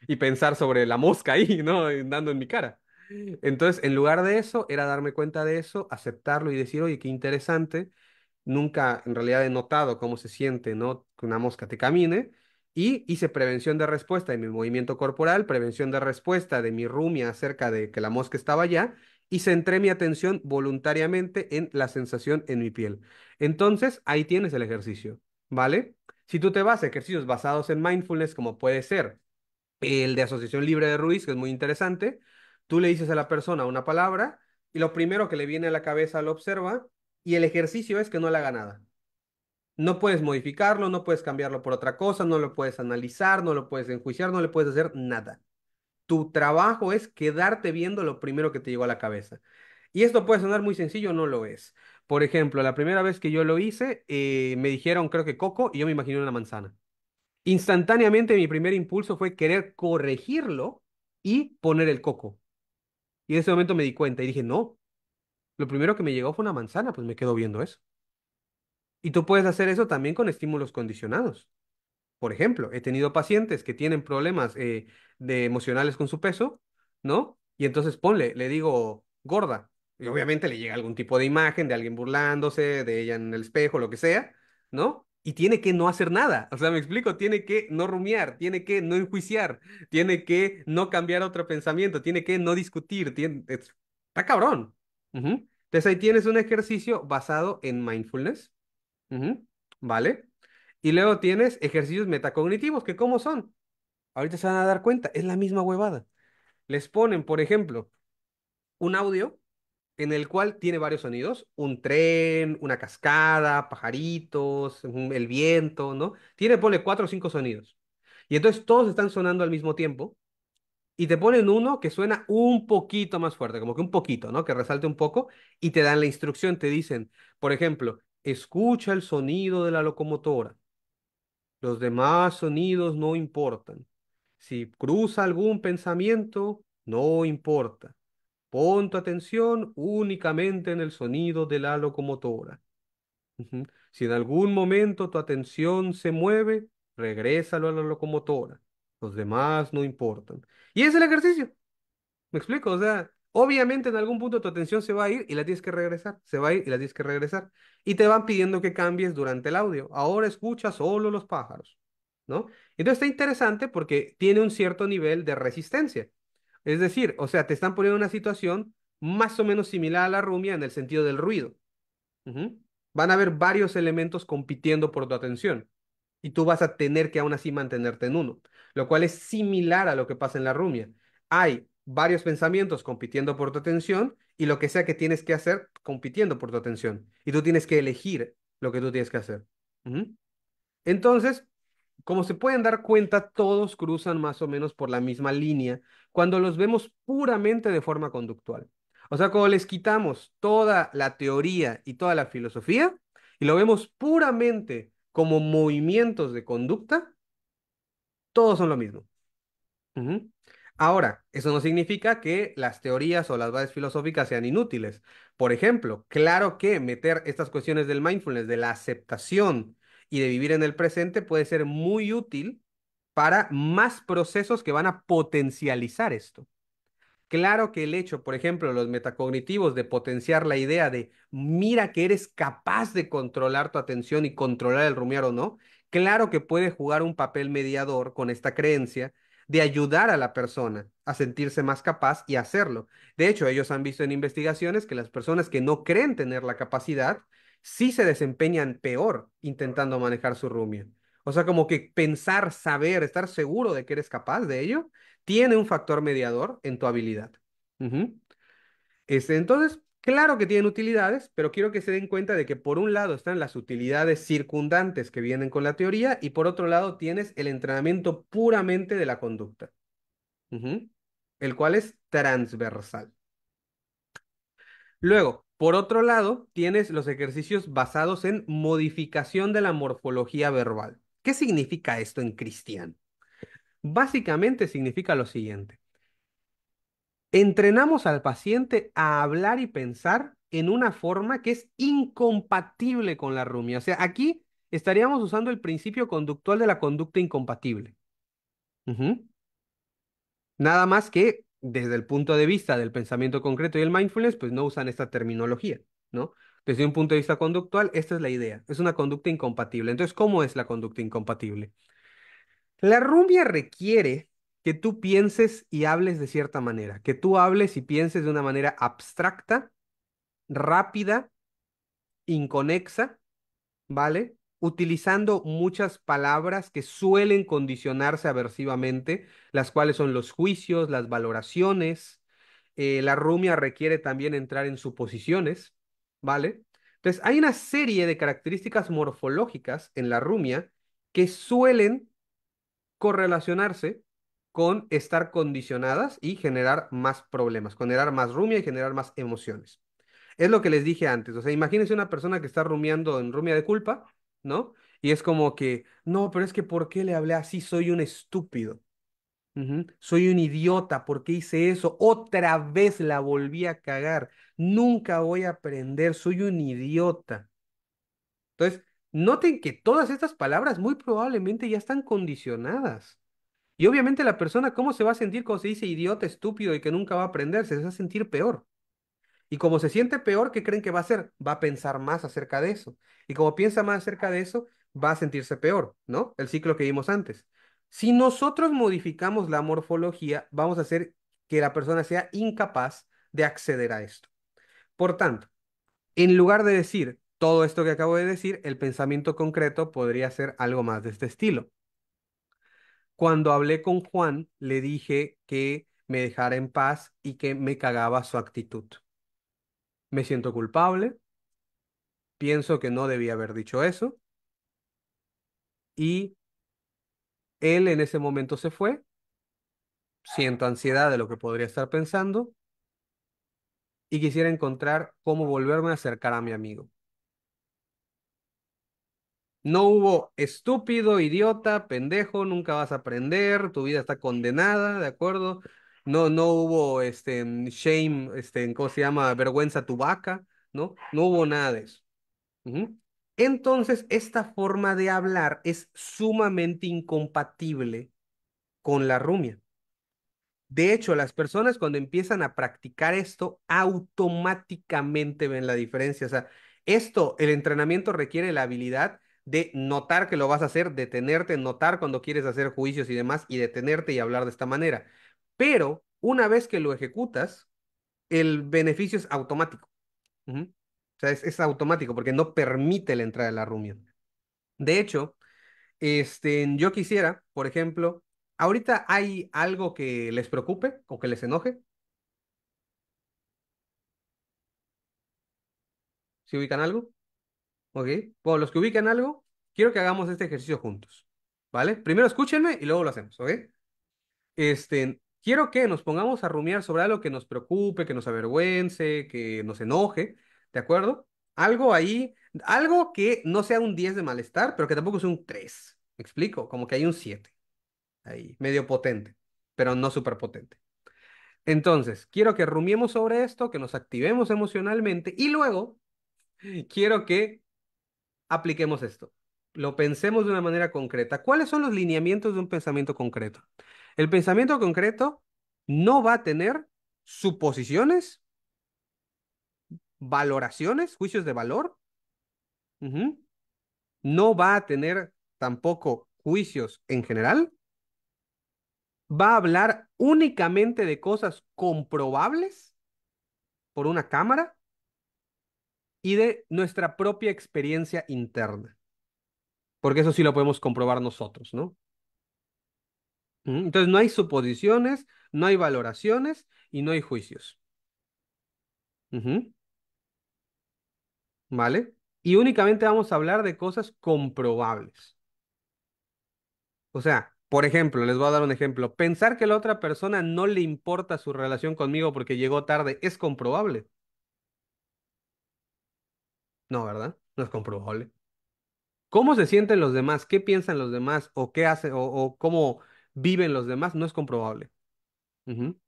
Y pensar sobre la mosca ahí, ¿no? Dando en mi cara. Entonces, en lugar de eso, era darme cuenta de eso, aceptarlo y decir, oye, qué interesante. Nunca en realidad he notado cómo se siente, ¿no? Que una mosca te camine. Y hice prevención de respuesta de mi movimiento corporal, prevención de respuesta de mi rumia acerca de que la mosca estaba allá y centré mi atención voluntariamente en la sensación en mi piel. Entonces, ahí tienes el ejercicio, ¿vale? Si tú te vas a ejercicios basados en mindfulness, como puede ser el de asociación libre de Ruiz, que es muy interesante, tú le dices a la persona una palabra y lo primero que le viene a la cabeza lo observa y el ejercicio es que no le haga nada. No puedes modificarlo, no puedes cambiarlo por otra cosa, no lo puedes analizar, no lo puedes enjuiciar, no le puedes hacer nada. Tu trabajo es quedarte viendo lo primero que te llegó a la cabeza. Y esto puede sonar muy sencillo, no lo es. Por ejemplo, la primera vez que yo lo hice, me dijeron, creo que coco, y yo me imaginé una manzana. Instantáneamente mi primer impulso fue querer corregirlo y poner el coco. Y en ese momento me di cuenta y dije, no, lo primero que me llegó fue una manzana, pues me quedo viendo eso. Y tú puedes hacer eso también con estímulos condicionados. Por ejemplo, he tenido pacientes que tienen problemas de emocionales con su peso, ¿no? Y entonces ponle, le digo gorda. Y obviamente le llega algún tipo de imagen de alguien burlándose de ella en el espejo, lo que sea, ¿no? Y tiene que no hacer nada. O sea, me explico, tiene que no rumiar, tiene que no enjuiciar, tiene que no cambiar otro pensamiento, tiene que no discutir. Está cabrón. Ujú. Entonces ahí tienes un ejercicio basado en mindfulness. Ujú, ¿vale? Y luego tienes ejercicios metacognitivos, que ¿cómo son? Ahorita se van a dar cuenta, es la misma huevada. Les ponen, por ejemplo, un audio en el cual tiene varios sonidos, un tren, una cascada, pajaritos, el viento, ¿no? Tiene, pone cuatro o cinco sonidos. Y entonces todos están sonando al mismo tiempo y te ponen uno que suena un poquito más fuerte, como que un poquito, ¿no? Que resalte un poco y te dan la instrucción, te dicen, por ejemplo, escucha el sonido de la locomotora. Los demás sonidos no importan. Si cruza algún pensamiento, no importa. Pon tu atención únicamente en el sonido de la locomotora. Ujú. Si en algún momento tu atención se mueve, regrésalo a la locomotora. Los demás no importan. Y es el ejercicio. ¿Me explico? O sea, obviamente en algún punto tu atención se va a ir y la tienes que regresar. Se va a ir y la tienes que regresar. Y te van pidiendo que cambies durante el audio. Ahora escucha solo los pájaros. ¿no? Entonces está interesante porque tiene un cierto nivel de resistencia. Es decir, o sea, te están poniendo una situación más o menos similar a la rumia en el sentido del ruido. Ujú. Van a haber varios elementos compitiendo por tu atención y tú vas a tener que aún así mantenerte en uno, lo cual es similar a lo que pasa en la rumia. Hay varios pensamientos compitiendo por tu atención y lo que sea que tienes que hacer compitiendo por tu atención y tú tienes que elegir lo que tú tienes que hacer. Ujú. Entonces, como se pueden dar cuenta, todos cruzan más o menos por la misma línea cuando los vemos puramente de forma conductual. O sea, cuando les quitamos toda la teoría y toda la filosofía y lo vemos puramente como movimientos de conducta, todos son lo mismo. Ujú. Ahora, eso no significa que las teorías o las bases filosóficas sean inútiles. Por ejemplo, claro que meter estas cuestiones del mindfulness, de la aceptación y de vivir en el presente puede ser muy útil para más procesos que van a potencializar esto. Claro que el hecho, por ejemplo, los metacognitivos de potenciar la idea de mira que eres capaz de controlar tu atención y controlar el rumiar o no, claro que puede jugar un papel mediador con esta creencia de ayudar a la persona a sentirse más capaz y hacerlo. De hecho, ellos han visto en investigaciones que las personas que no creen tener la capacidad sí se desempeñan peor intentando manejar su rumia. O sea, como que pensar, saber, estar seguro de que eres capaz de ello tiene un factor mediador en tu habilidad. Ujú. Entonces, claro que tienen utilidades, pero quiero que se den cuenta de que por un lado están las utilidades circundantes que vienen con la teoría y por otro lado tienes el entrenamiento puramente de la conducta, ujú, el cual es transversal. Luego, por otro lado, tienes los ejercicios basados en modificación de la morfología verbal. ¿Qué significa esto en cristiano? Básicamente significa lo siguiente. Entrenamos al paciente a hablar y pensar en una forma que es incompatible con la rumia. O sea, aquí estaríamos usando el principio conductual de la conducta incompatible. Ujú. Nada más que desde el punto de vista del pensamiento concreto y el mindfulness, pues no usan esta terminología, ¿no? Desde un punto de vista conductual, esta es la idea. Es una conducta incompatible. Entonces, ¿cómo es la conducta incompatible? La rumia requiere que tú pienses y hables de cierta manera, que tú hables y pienses de una manera abstracta, rápida, inconexa, ¿vale? Utilizando muchas palabras que suelen condicionarse aversivamente, las cuales son los juicios, las valoraciones. La rumia requiere también entrar en suposiciones, ¿vale? Entonces, hay una serie de características morfológicas en la rumia que suelen correlacionarse con estar condicionadas y generar más problemas, generar más rumia y generar más emociones. Es lo que les dije antes, o sea, imagínense una persona que está rumiando en rumia de culpa, ¿no? Y es como que, no, pero es que ¿por qué le hablé así? Soy un estúpido. Ujú. Soy un idiota, ¿por qué hice eso? Otra vez la volví a cagar. Nunca voy a aprender, soy un idiota. Entonces, noten que todas estas palabras muy probablemente ya están condicionadas. Y obviamente la persona, ¿cómo se va a sentir cuando se dice idiota, estúpido y que nunca va a aprender? Se va a sentir peor. Y como se siente peor, ¿qué creen que va a hacer? Va a pensar más acerca de eso. Y como piensa más acerca de eso, va a sentirse peor, ¿no? El ciclo que vimos antes. Si nosotros modificamos la morfología, vamos a hacer que la persona sea incapaz de acceder a esto. Por tanto, en lugar de decir todo esto que acabo de decir, el pensamiento concreto podría ser algo más de este estilo. Cuando hablé con Juan, le dije que me dejara en paz y que me cagaba su actitud. Me siento culpable, pienso que no debía haber dicho eso y él en ese momento se fue, siento ansiedad de lo que podría estar pensando y quisiera encontrar cómo volverme a acercar a mi amigo. No hubo estúpido, idiota, pendejo, nunca vas a aprender, tu vida está condenada, ¿de acuerdo? No, no hubo shame, ¿cómo se llama? Vergüenza tu vaca, ¿no? No hubo nada de eso. Ujú. Entonces, esta forma de hablar es sumamente incompatible con la rumia. De hecho, las personas cuando empiezan a practicar esto, automáticamente ven la diferencia. O sea, esto, el entrenamiento requiere la habilidad de notar que lo vas a hacer, detenerte, notar cuando quieres hacer juicios y demás, y detenerte y hablar de esta manera. Pero una vez que lo ejecutas, el beneficio es automático. Ujú. O sea, es automático porque no permite la entrada de la rumia. De hecho, yo quisiera, por ejemplo, ahorita hay algo que les preocupe o que les enoje. ¿Si ubican algo? ¿Ok? Bueno, los que ubican algo, quiero que hagamos este ejercicio juntos. ¿Vale? Primero escúchenme y luego lo hacemos, ¿ok? Quiero que nos pongamos a rumiar sobre algo que nos preocupe, que nos avergüence, que nos enoje, ¿de acuerdo? Algo ahí, algo que no sea un 10 de malestar, pero que tampoco sea un 3. ¿Me explico? Como que hay un 7 ahí, medio potente, pero no súper potente. Entonces, quiero que rumiemos sobre esto, que nos activemos emocionalmente y luego quiero que apliquemos esto. Lo pensemos de una manera concreta. ¿Cuáles son los lineamientos de un pensamiento concreto? El pensamiento concreto no va a tener suposiciones, valoraciones, juicios de valor. Ujú. No va a tener tampoco juicios en general. Va a hablar únicamente de cosas comprobables por una cámara y de nuestra propia experiencia interna, porque eso sí lo podemos comprobar nosotros, ¿no? Ujú. Entonces no hay suposiciones, no hay valoraciones y no hay juicios. Ujú. ¿Vale? Y únicamente vamos a hablar de cosas comprobables. O sea, por ejemplo, les voy a dar un ejemplo. Pensar que a la otra persona no le importa su relación conmigo porque llegó tarde es comprobable. No, ¿verdad? No es comprobable. ¿Cómo se sienten los demás? ¿Qué piensan los demás? ¿O qué hacen? ¿O cómo viven los demás? No es comprobable. Ujú.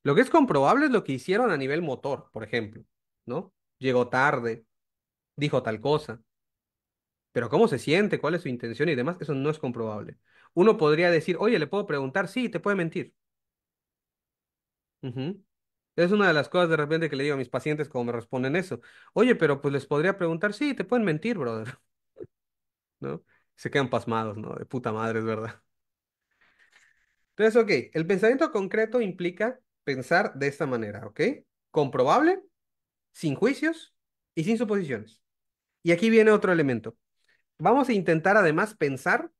Lo que es comprobable es lo que hicieron a nivel motor, por ejemplo, ¿no? Llegó tarde, dijo tal cosa, pero cómo se siente, cuál es su intención y demás, eso no es comprobable. Uno podría decir, oye, le puedo preguntar, sí, te puede mentir. Ujú. Es una de las cosas de repente que le digo a mis pacientes como me responden eso. Oye, pero pues les podría preguntar, sí, te pueden mentir, brother, ¿no? Se quedan pasmados, ¿no? De puta madre, es verdad. Entonces, ok, el pensamiento concreto implica pensar de esta manera, ¿ok? Comprobable, sin juicios y sin suposiciones. Y aquí viene otro elemento. Vamos a intentar además pensar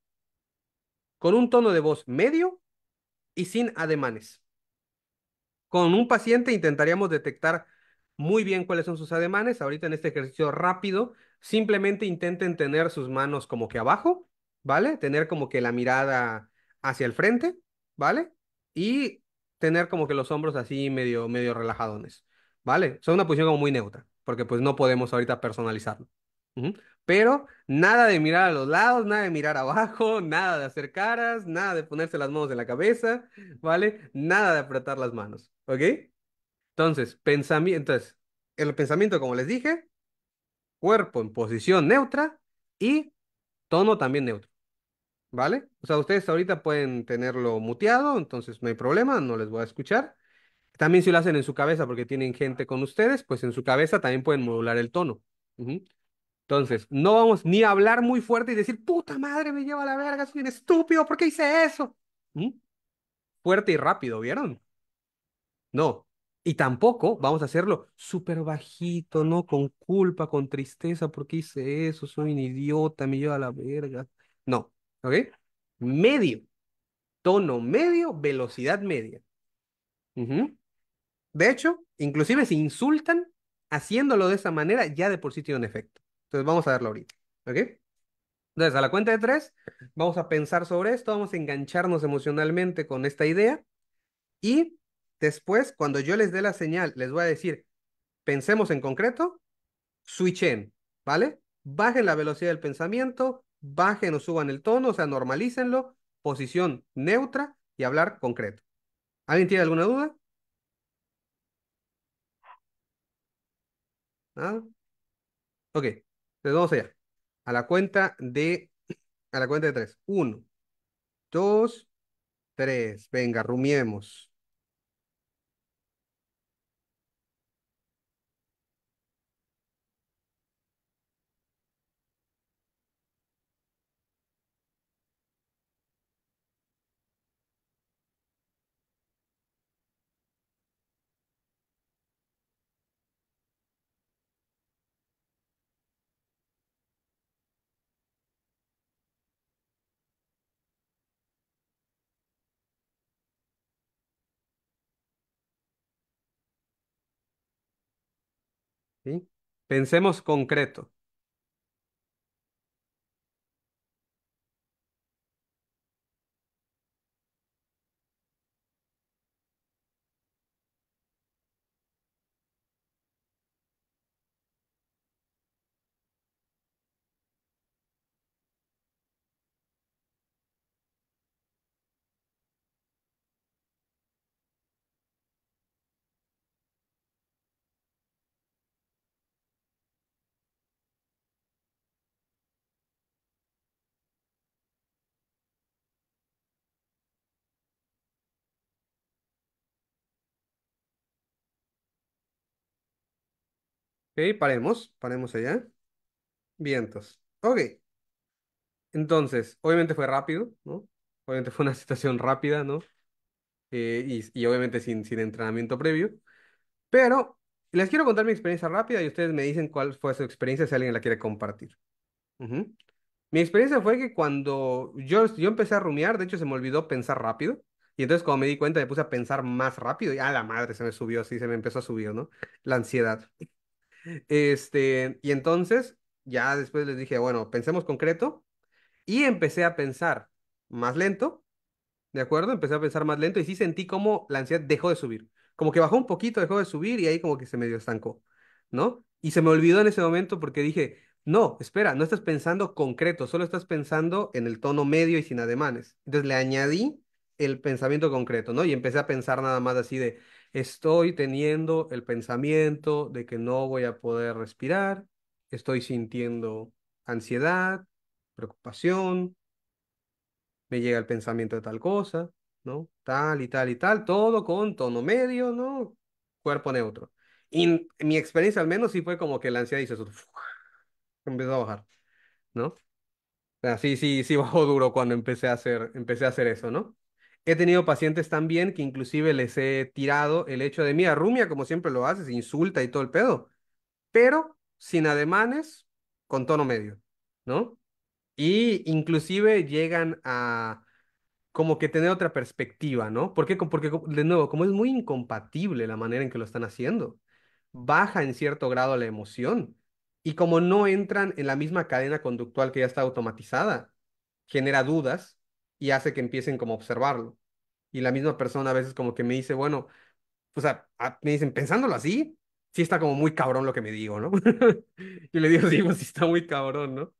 con un tono de voz medio y sin ademanes. Con un paciente intentaríamos detectar muy bien cuáles son sus ademanes. Ahorita en este ejercicio rápido, simplemente intenten tener sus manos como que abajo, ¿vale? Tener como que la mirada hacia el frente, ¿vale? Y tener como que los hombros así medio relajadones, ¿vale? Son una posición como muy neutra, porque pues no podemos ahorita personalizarlo. Ujú. Pero nada de mirar a los lados, nada de mirar abajo, nada de hacer caras, nada de ponerse las manos en la cabeza, ¿vale? Nada de apretar las manos, ¿ok? Entonces, el pensamiento, como les dije, cuerpo en posición neutra y tono también neutro, ¿vale? O sea, ustedes ahorita pueden tenerlo muteado, entonces no hay problema, no les voy a escuchar. También si lo hacen en su cabeza porque tienen gente con ustedes, pues en su cabeza también pueden modular el tono. Ujú. Entonces, no vamos ni a hablar muy fuerte y decir, puta madre, me lleva a la verga, soy un estúpido, ¿por qué hice eso? ¿Mm? Fuerte y rápido, ¿vieron? No. Y tampoco vamos a hacerlo súper bajito, ¿no? Con culpa, con tristeza, ¿por qué hice eso? Soy un idiota, me lleva a la verga. No, ¿ok? Medio, tono medio, velocidad media. Ujú. De hecho, inclusive si insultan, haciéndolo de esa manera, ya de por sí tiene un efecto. Entonces vamos a verlo ahorita, ¿ok? Entonces, a la cuenta de tres, vamos a pensar sobre esto, vamos a engancharnos emocionalmente con esta idea y después, cuando yo les dé la señal, les voy a decir, pensemos en concreto, switchen, ¿vale? Bajen la velocidad del pensamiento, bajen o suban el tono, o sea, normalícenlo, posición neutra y hablar concreto. ¿Alguien tiene alguna duda? ¿Nada? Ok, entonces vamos allá. A la cuenta de, a la cuenta de tres. Uno, dos, tres. Venga, rumiemos. ¿sí? Pensemos concreto. Ok, paremos allá. Vientos. Ok, entonces, obviamente fue rápido, ¿no? Obviamente fue una situación rápida, ¿no? Y obviamente sin entrenamiento previo. Pero les quiero contar mi experiencia rápida y ustedes me dicen cuál fue su experiencia si alguien la quiere compartir. Ujú. Mi experiencia fue que cuando yo empecé a rumiar, de hecho se me olvidó pensar rápido. Y entonces cuando me di cuenta me puse a pensar más rápido y a la madre se me subió así, se me empezó a subir, ¿no? La ansiedad. Y entonces ya después les dije, bueno, pensemos concreto y empecé a pensar más lento. ¿De acuerdo? Empecé a pensar más lento y sí sentí como la ansiedad dejó de subir. Como que bajó un poquito, dejó de subir y ahí como que se medio estancó, ¿no? Y se me olvidó en ese momento porque dije, no, espera, no estás pensando concreto, solo estás pensando en el tono medio y sin ademanes. Entonces le añadí el pensamiento concreto, ¿no? Y empecé a pensar nada más así de, estoy teniendo el pensamiento de que no voy a poder respirar, estoy sintiendo ansiedad, preocupación, me llega el pensamiento de tal cosa, ¿no? Tal y tal y tal, todo con tono medio, ¿no? Cuerpo neutro. Y mi experiencia al menos sí fue como que la ansiedad hizo eso, empezó a bajar, ¿no? O sea, sí bajó duro cuando empecé a hacer eso, ¿no? He tenido pacientes también que inclusive les he tirado el hecho de, mira, rumia, como siempre lo haces, insulta y todo el pedo, pero sin ademanes, con tono medio, ¿no? Y inclusive llegan a como que tener otra perspectiva, ¿no? ¿Por qué? Porque, de nuevo, como es muy incompatible la manera en que lo están haciendo, baja en cierto grado la emoción. Y como no entran en la misma cadena conductual que ya está automatizada, genera dudas y hace que empiecen como a observarlo. Y la misma persona a veces como que me dice, bueno, o sea, me dicen, pensándolo así, sí está como muy cabrón lo que me digo, ¿no? Yo le digo, sí, pues sí está muy cabrón, ¿no?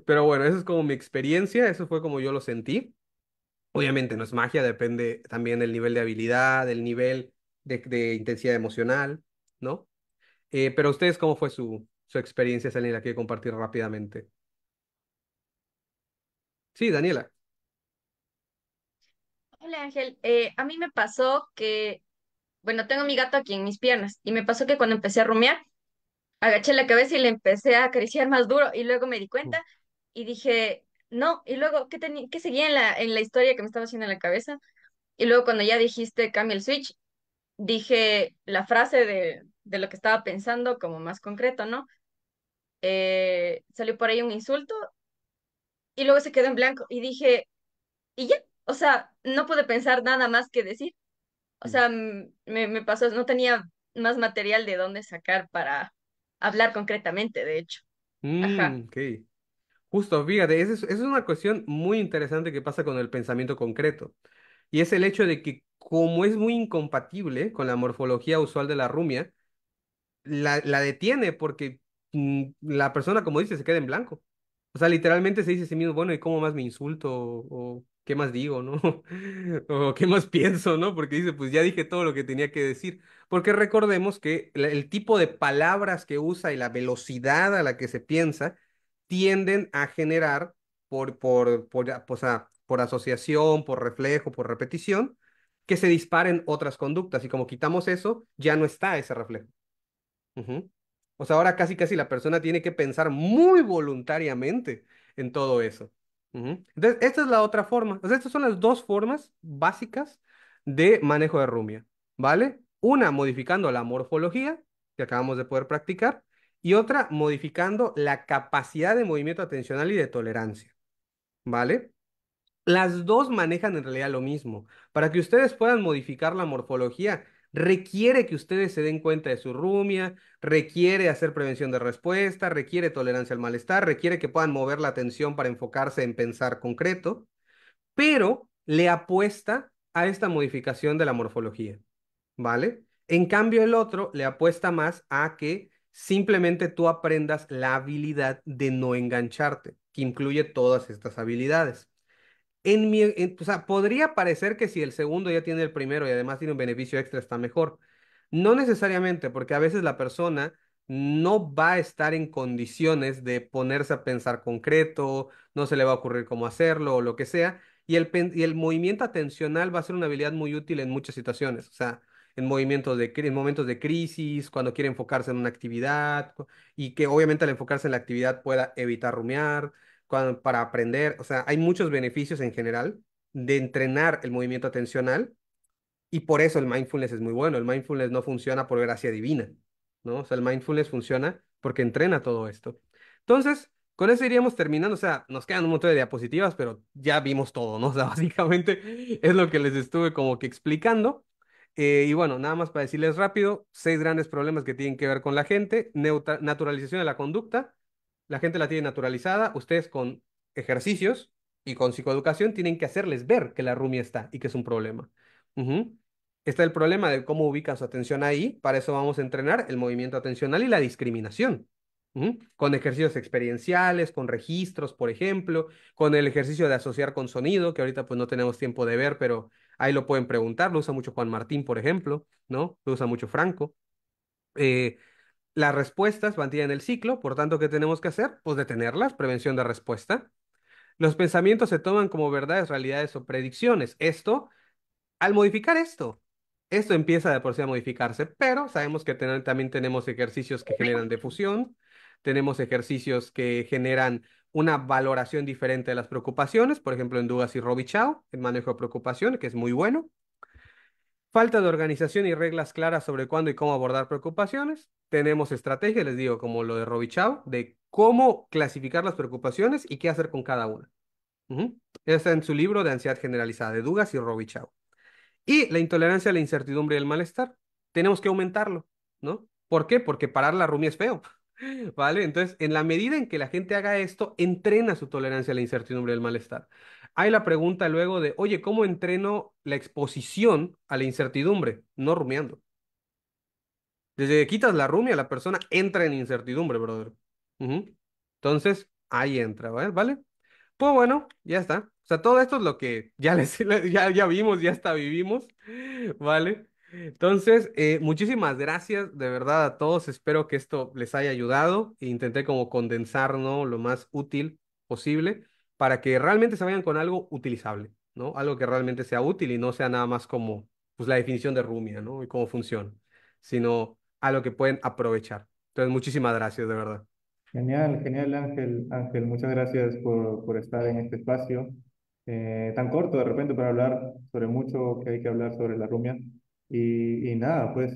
Pero bueno, eso es como mi experiencia, eso fue como yo lo sentí. Obviamente no es magia, depende también del nivel de habilidad, del nivel de intensidad emocional, ¿no? Pero ustedes, ¿cómo fue su experiencia? Si alguien la quiere compartir rápidamente. Sí, Daniela. Hola Ángel, a mí me pasó que, bueno, tengo mi gato aquí en mis piernas y me pasó que cuando empecé a rumiar, agaché la cabeza y le empecé a acariciar más duro y luego me di Mm. cuenta y dije, no, y luego, ¿qué seguía en la historia que me estaba haciendo en la cabeza? Y luego cuando ya dijiste cambia el switch, dije la frase de lo que estaba pensando como más concreto, ¿no? Salió por ahí un insulto y luego se quedó en blanco y dije, y ya, o sea, no pude pensar nada más que decir. O sea, me pasó, no tenía más material de dónde sacar para hablar concretamente, de hecho. Ajá. Ok. Justo, fíjate, esa es una cuestión muy interesante que pasa con el pensamiento concreto. Y es el hecho de que como es muy incompatible con la morfología usual de la rumia, la detiene porque la persona, como dice, se queda en blanco. O sea, literalmente se dice a sí mismo, bueno, ¿y cómo más me insulto? O ¿qué más digo, no? O ¿qué más pienso, no? Porque dice, pues ya dije todo lo que tenía que decir. Porque recordemos que el tipo de palabras que usa y la velocidad a la que se piensa tienden a generar o sea, por asociación, por reflejo, por repetición, que se disparen otras conductas. Y como quitamos eso, ya no está ese reflejo. Ujú. O sea, ahora casi casi la persona tiene que pensar muy voluntariamente en todo eso. Ujú. Entonces, esta es la otra forma. O sea, estas son las dos formas básicas de manejo de rumia, ¿vale? Una modificando la morfología, que acabamos de poder practicar, y otra modificando la capacidad de movimiento atencional y de tolerancia, ¿vale? Las dos manejan en realidad lo mismo. Para que ustedes puedan modificar la morfología, requiere que ustedes se den cuenta de su rumia, requiere hacer prevención de respuesta, requiere tolerancia al malestar, requiere que puedan mover la atención para enfocarse en pensar concreto, pero le apuesta a esta modificación de la morfología, ¿vale? En cambio, el otro le apuesta más a que simplemente tú aprendas la habilidad de no engancharte, que incluye todas estas habilidades. O sea, podría parecer que si el segundo ya tiene el primero y además tiene un beneficio extra, está mejor. No necesariamente, porque a veces la persona no va a estar en condiciones de ponerse a pensar concreto, no se le va a ocurrir cómo hacerlo o lo que sea, y el movimiento atencional va a ser una habilidad muy útil en muchas situaciones, o sea, en momentos de crisis, cuando quiere enfocarse en una actividad, y que obviamente al enfocarse en la actividad pueda evitar rumiar para aprender. O sea, hay muchos beneficios en general de entrenar el movimiento atencional y por eso el mindfulness es muy bueno. El mindfulness no funciona por gracia divina, ¿no? O sea, el mindfulness funciona porque entrena todo esto. Entonces, con eso iríamos terminando. O sea, nos quedan un montón de diapositivas, pero ya vimos todo, ¿no? O sea, básicamente es lo que les estuve como que explicando. Y bueno, nada más para decirles rápido, 6 grandes problemas que tienen que ver con la gente. Naturalización de la conducta. La gente la tiene naturalizada. Ustedes con ejercicios y con psicoeducación tienen que hacerles ver que la rumia está y que es un problema. Ujú. Está el problema de cómo ubican su atención ahí. Para eso vamos a entrenar el movimiento atencional y la discriminación. Con ejercicios experienciales, con registros, por ejemplo, con el ejercicio de asociar con sonido, que ahorita pues no tenemos tiempo de ver, pero ahí lo pueden preguntar. Lo usa mucho Juan Martín, por ejemplo, ¿no? Lo usa mucho Franco. Eh, las respuestas mantienen el ciclo, por tanto, ¿qué tenemos que hacer? Pues detenerlas, prevención de respuesta. Los pensamientos se toman como verdades, realidades o predicciones. Al modificar esto empieza de por sí a modificarse, pero sabemos que también tenemos ejercicios que generan difusión, tenemos ejercicios que generan una valoración diferente de las preocupaciones, por ejemplo, en Dugas y Robichaud, el manejo de preocupación, que es muy bueno. Falta de organización y reglas claras sobre cuándo y cómo abordar preocupaciones. Tenemos estrategias, les digo, como lo de Robichaud, de cómo clasificar las preocupaciones y qué hacer con cada una. Ujú. Está en su libro de Ansiedad Generalizada, de Dugas y Robichaud. Y la intolerancia a la incertidumbre y el malestar. Tenemos que aumentarlo, ¿no? ¿Por qué? Porque parar la rumia es feo, ¿vale? Entonces, en la medida en que la gente haga esto, entrena su tolerancia a la incertidumbre y el malestar. Hay la pregunta luego de, oye, ¿cómo entreno la exposición a la incertidumbre? No rumiando. Desde que quitas la rumia, la persona entra en incertidumbre, brother. Ujú. Entonces, ahí entra, ¿vale? Pues bueno, ya está. O sea, todo esto es lo que ya ya vimos, ya hasta vivimos, ¿vale? Entonces, muchísimas gracias de verdad a todos. Espero que esto les haya ayudado. Intenté como condensar, ¿no? Lo más útil posible para que realmente se vayan con algo utilizable, ¿no? Algo que realmente sea útil y no sea nada más como, pues, la definición de Rumia, ¿no? Y cómo funciona, sino algo que pueden aprovechar. Entonces, muchísimas gracias, de verdad. Genial, genial Ángel. Ángel, muchas gracias por estar en este espacio tan corto de repente para hablar sobre mucho que hay que hablar sobre la rumia. Y nada, pues,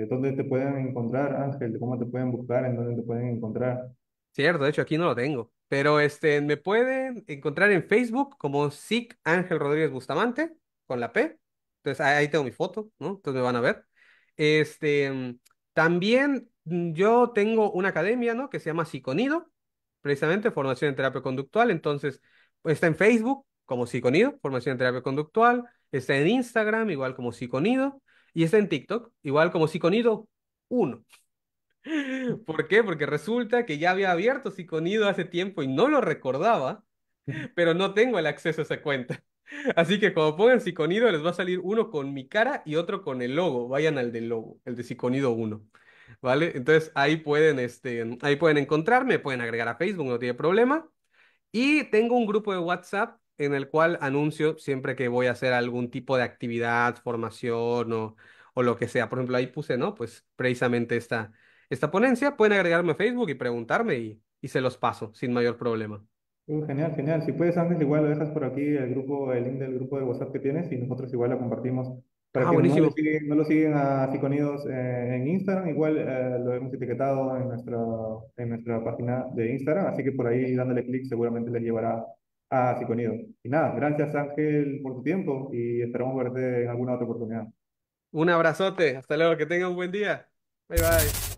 ¿dónde te pueden encontrar, Ángel? ¿Cómo te pueden buscar? ¿En dónde te pueden encontrar? Cierto, de hecho aquí no lo tengo. Pero me pueden encontrar en Facebook como SIC Ángel Rodríguez Bustamante, con la P. Entonces ahí tengo mi foto, ¿no? Entonces me van a ver. También yo tengo una academia, ¿no? Que se llama Psiconido, precisamente formación en terapia conductual. Entonces, pues, está en Facebook como Psiconido, formación en terapia conductual. Está en Instagram, igual como Psiconido. Y está en TikTok, igual como Psiconido 1. ¿Por qué? Porque resulta que ya había abierto Siconido hace tiempo y no lo recordaba, pero no tengo el acceso a esa cuenta. Así que cuando pongan Siconido les va a salir uno con mi cara y otro con el logo. Vayan al del logo, el de Siconido 1. ¿Vale? Entonces ahí pueden encontrarme, pueden agregar a Facebook, no tiene problema. Y tengo un grupo de WhatsApp en el cual anuncio siempre que voy a hacer algún tipo de actividad, formación o lo que sea. Por ejemplo, ahí puse, ¿no? Pues precisamente esta ponencia. Pueden agregarme a Facebook y preguntarme y se los paso sin mayor problema. Genial, genial. Si puedes, Ángel, igual lo dejas por aquí, el grupo, el link del grupo de WhatsApp que tienes y nosotros igual lo compartimos. Para Ah, quienes buenísimo. no lo siguen a Ficonidos en Instagram, igual lo hemos etiquetado en nuestra página de Instagram, así que por ahí dándole clic seguramente les llevará a Ficonidos. Y nada, gracias Ángel por tu tiempo y esperamos verte en alguna otra oportunidad. Un abrazote, hasta luego, que tenga un buen día. Bye bye.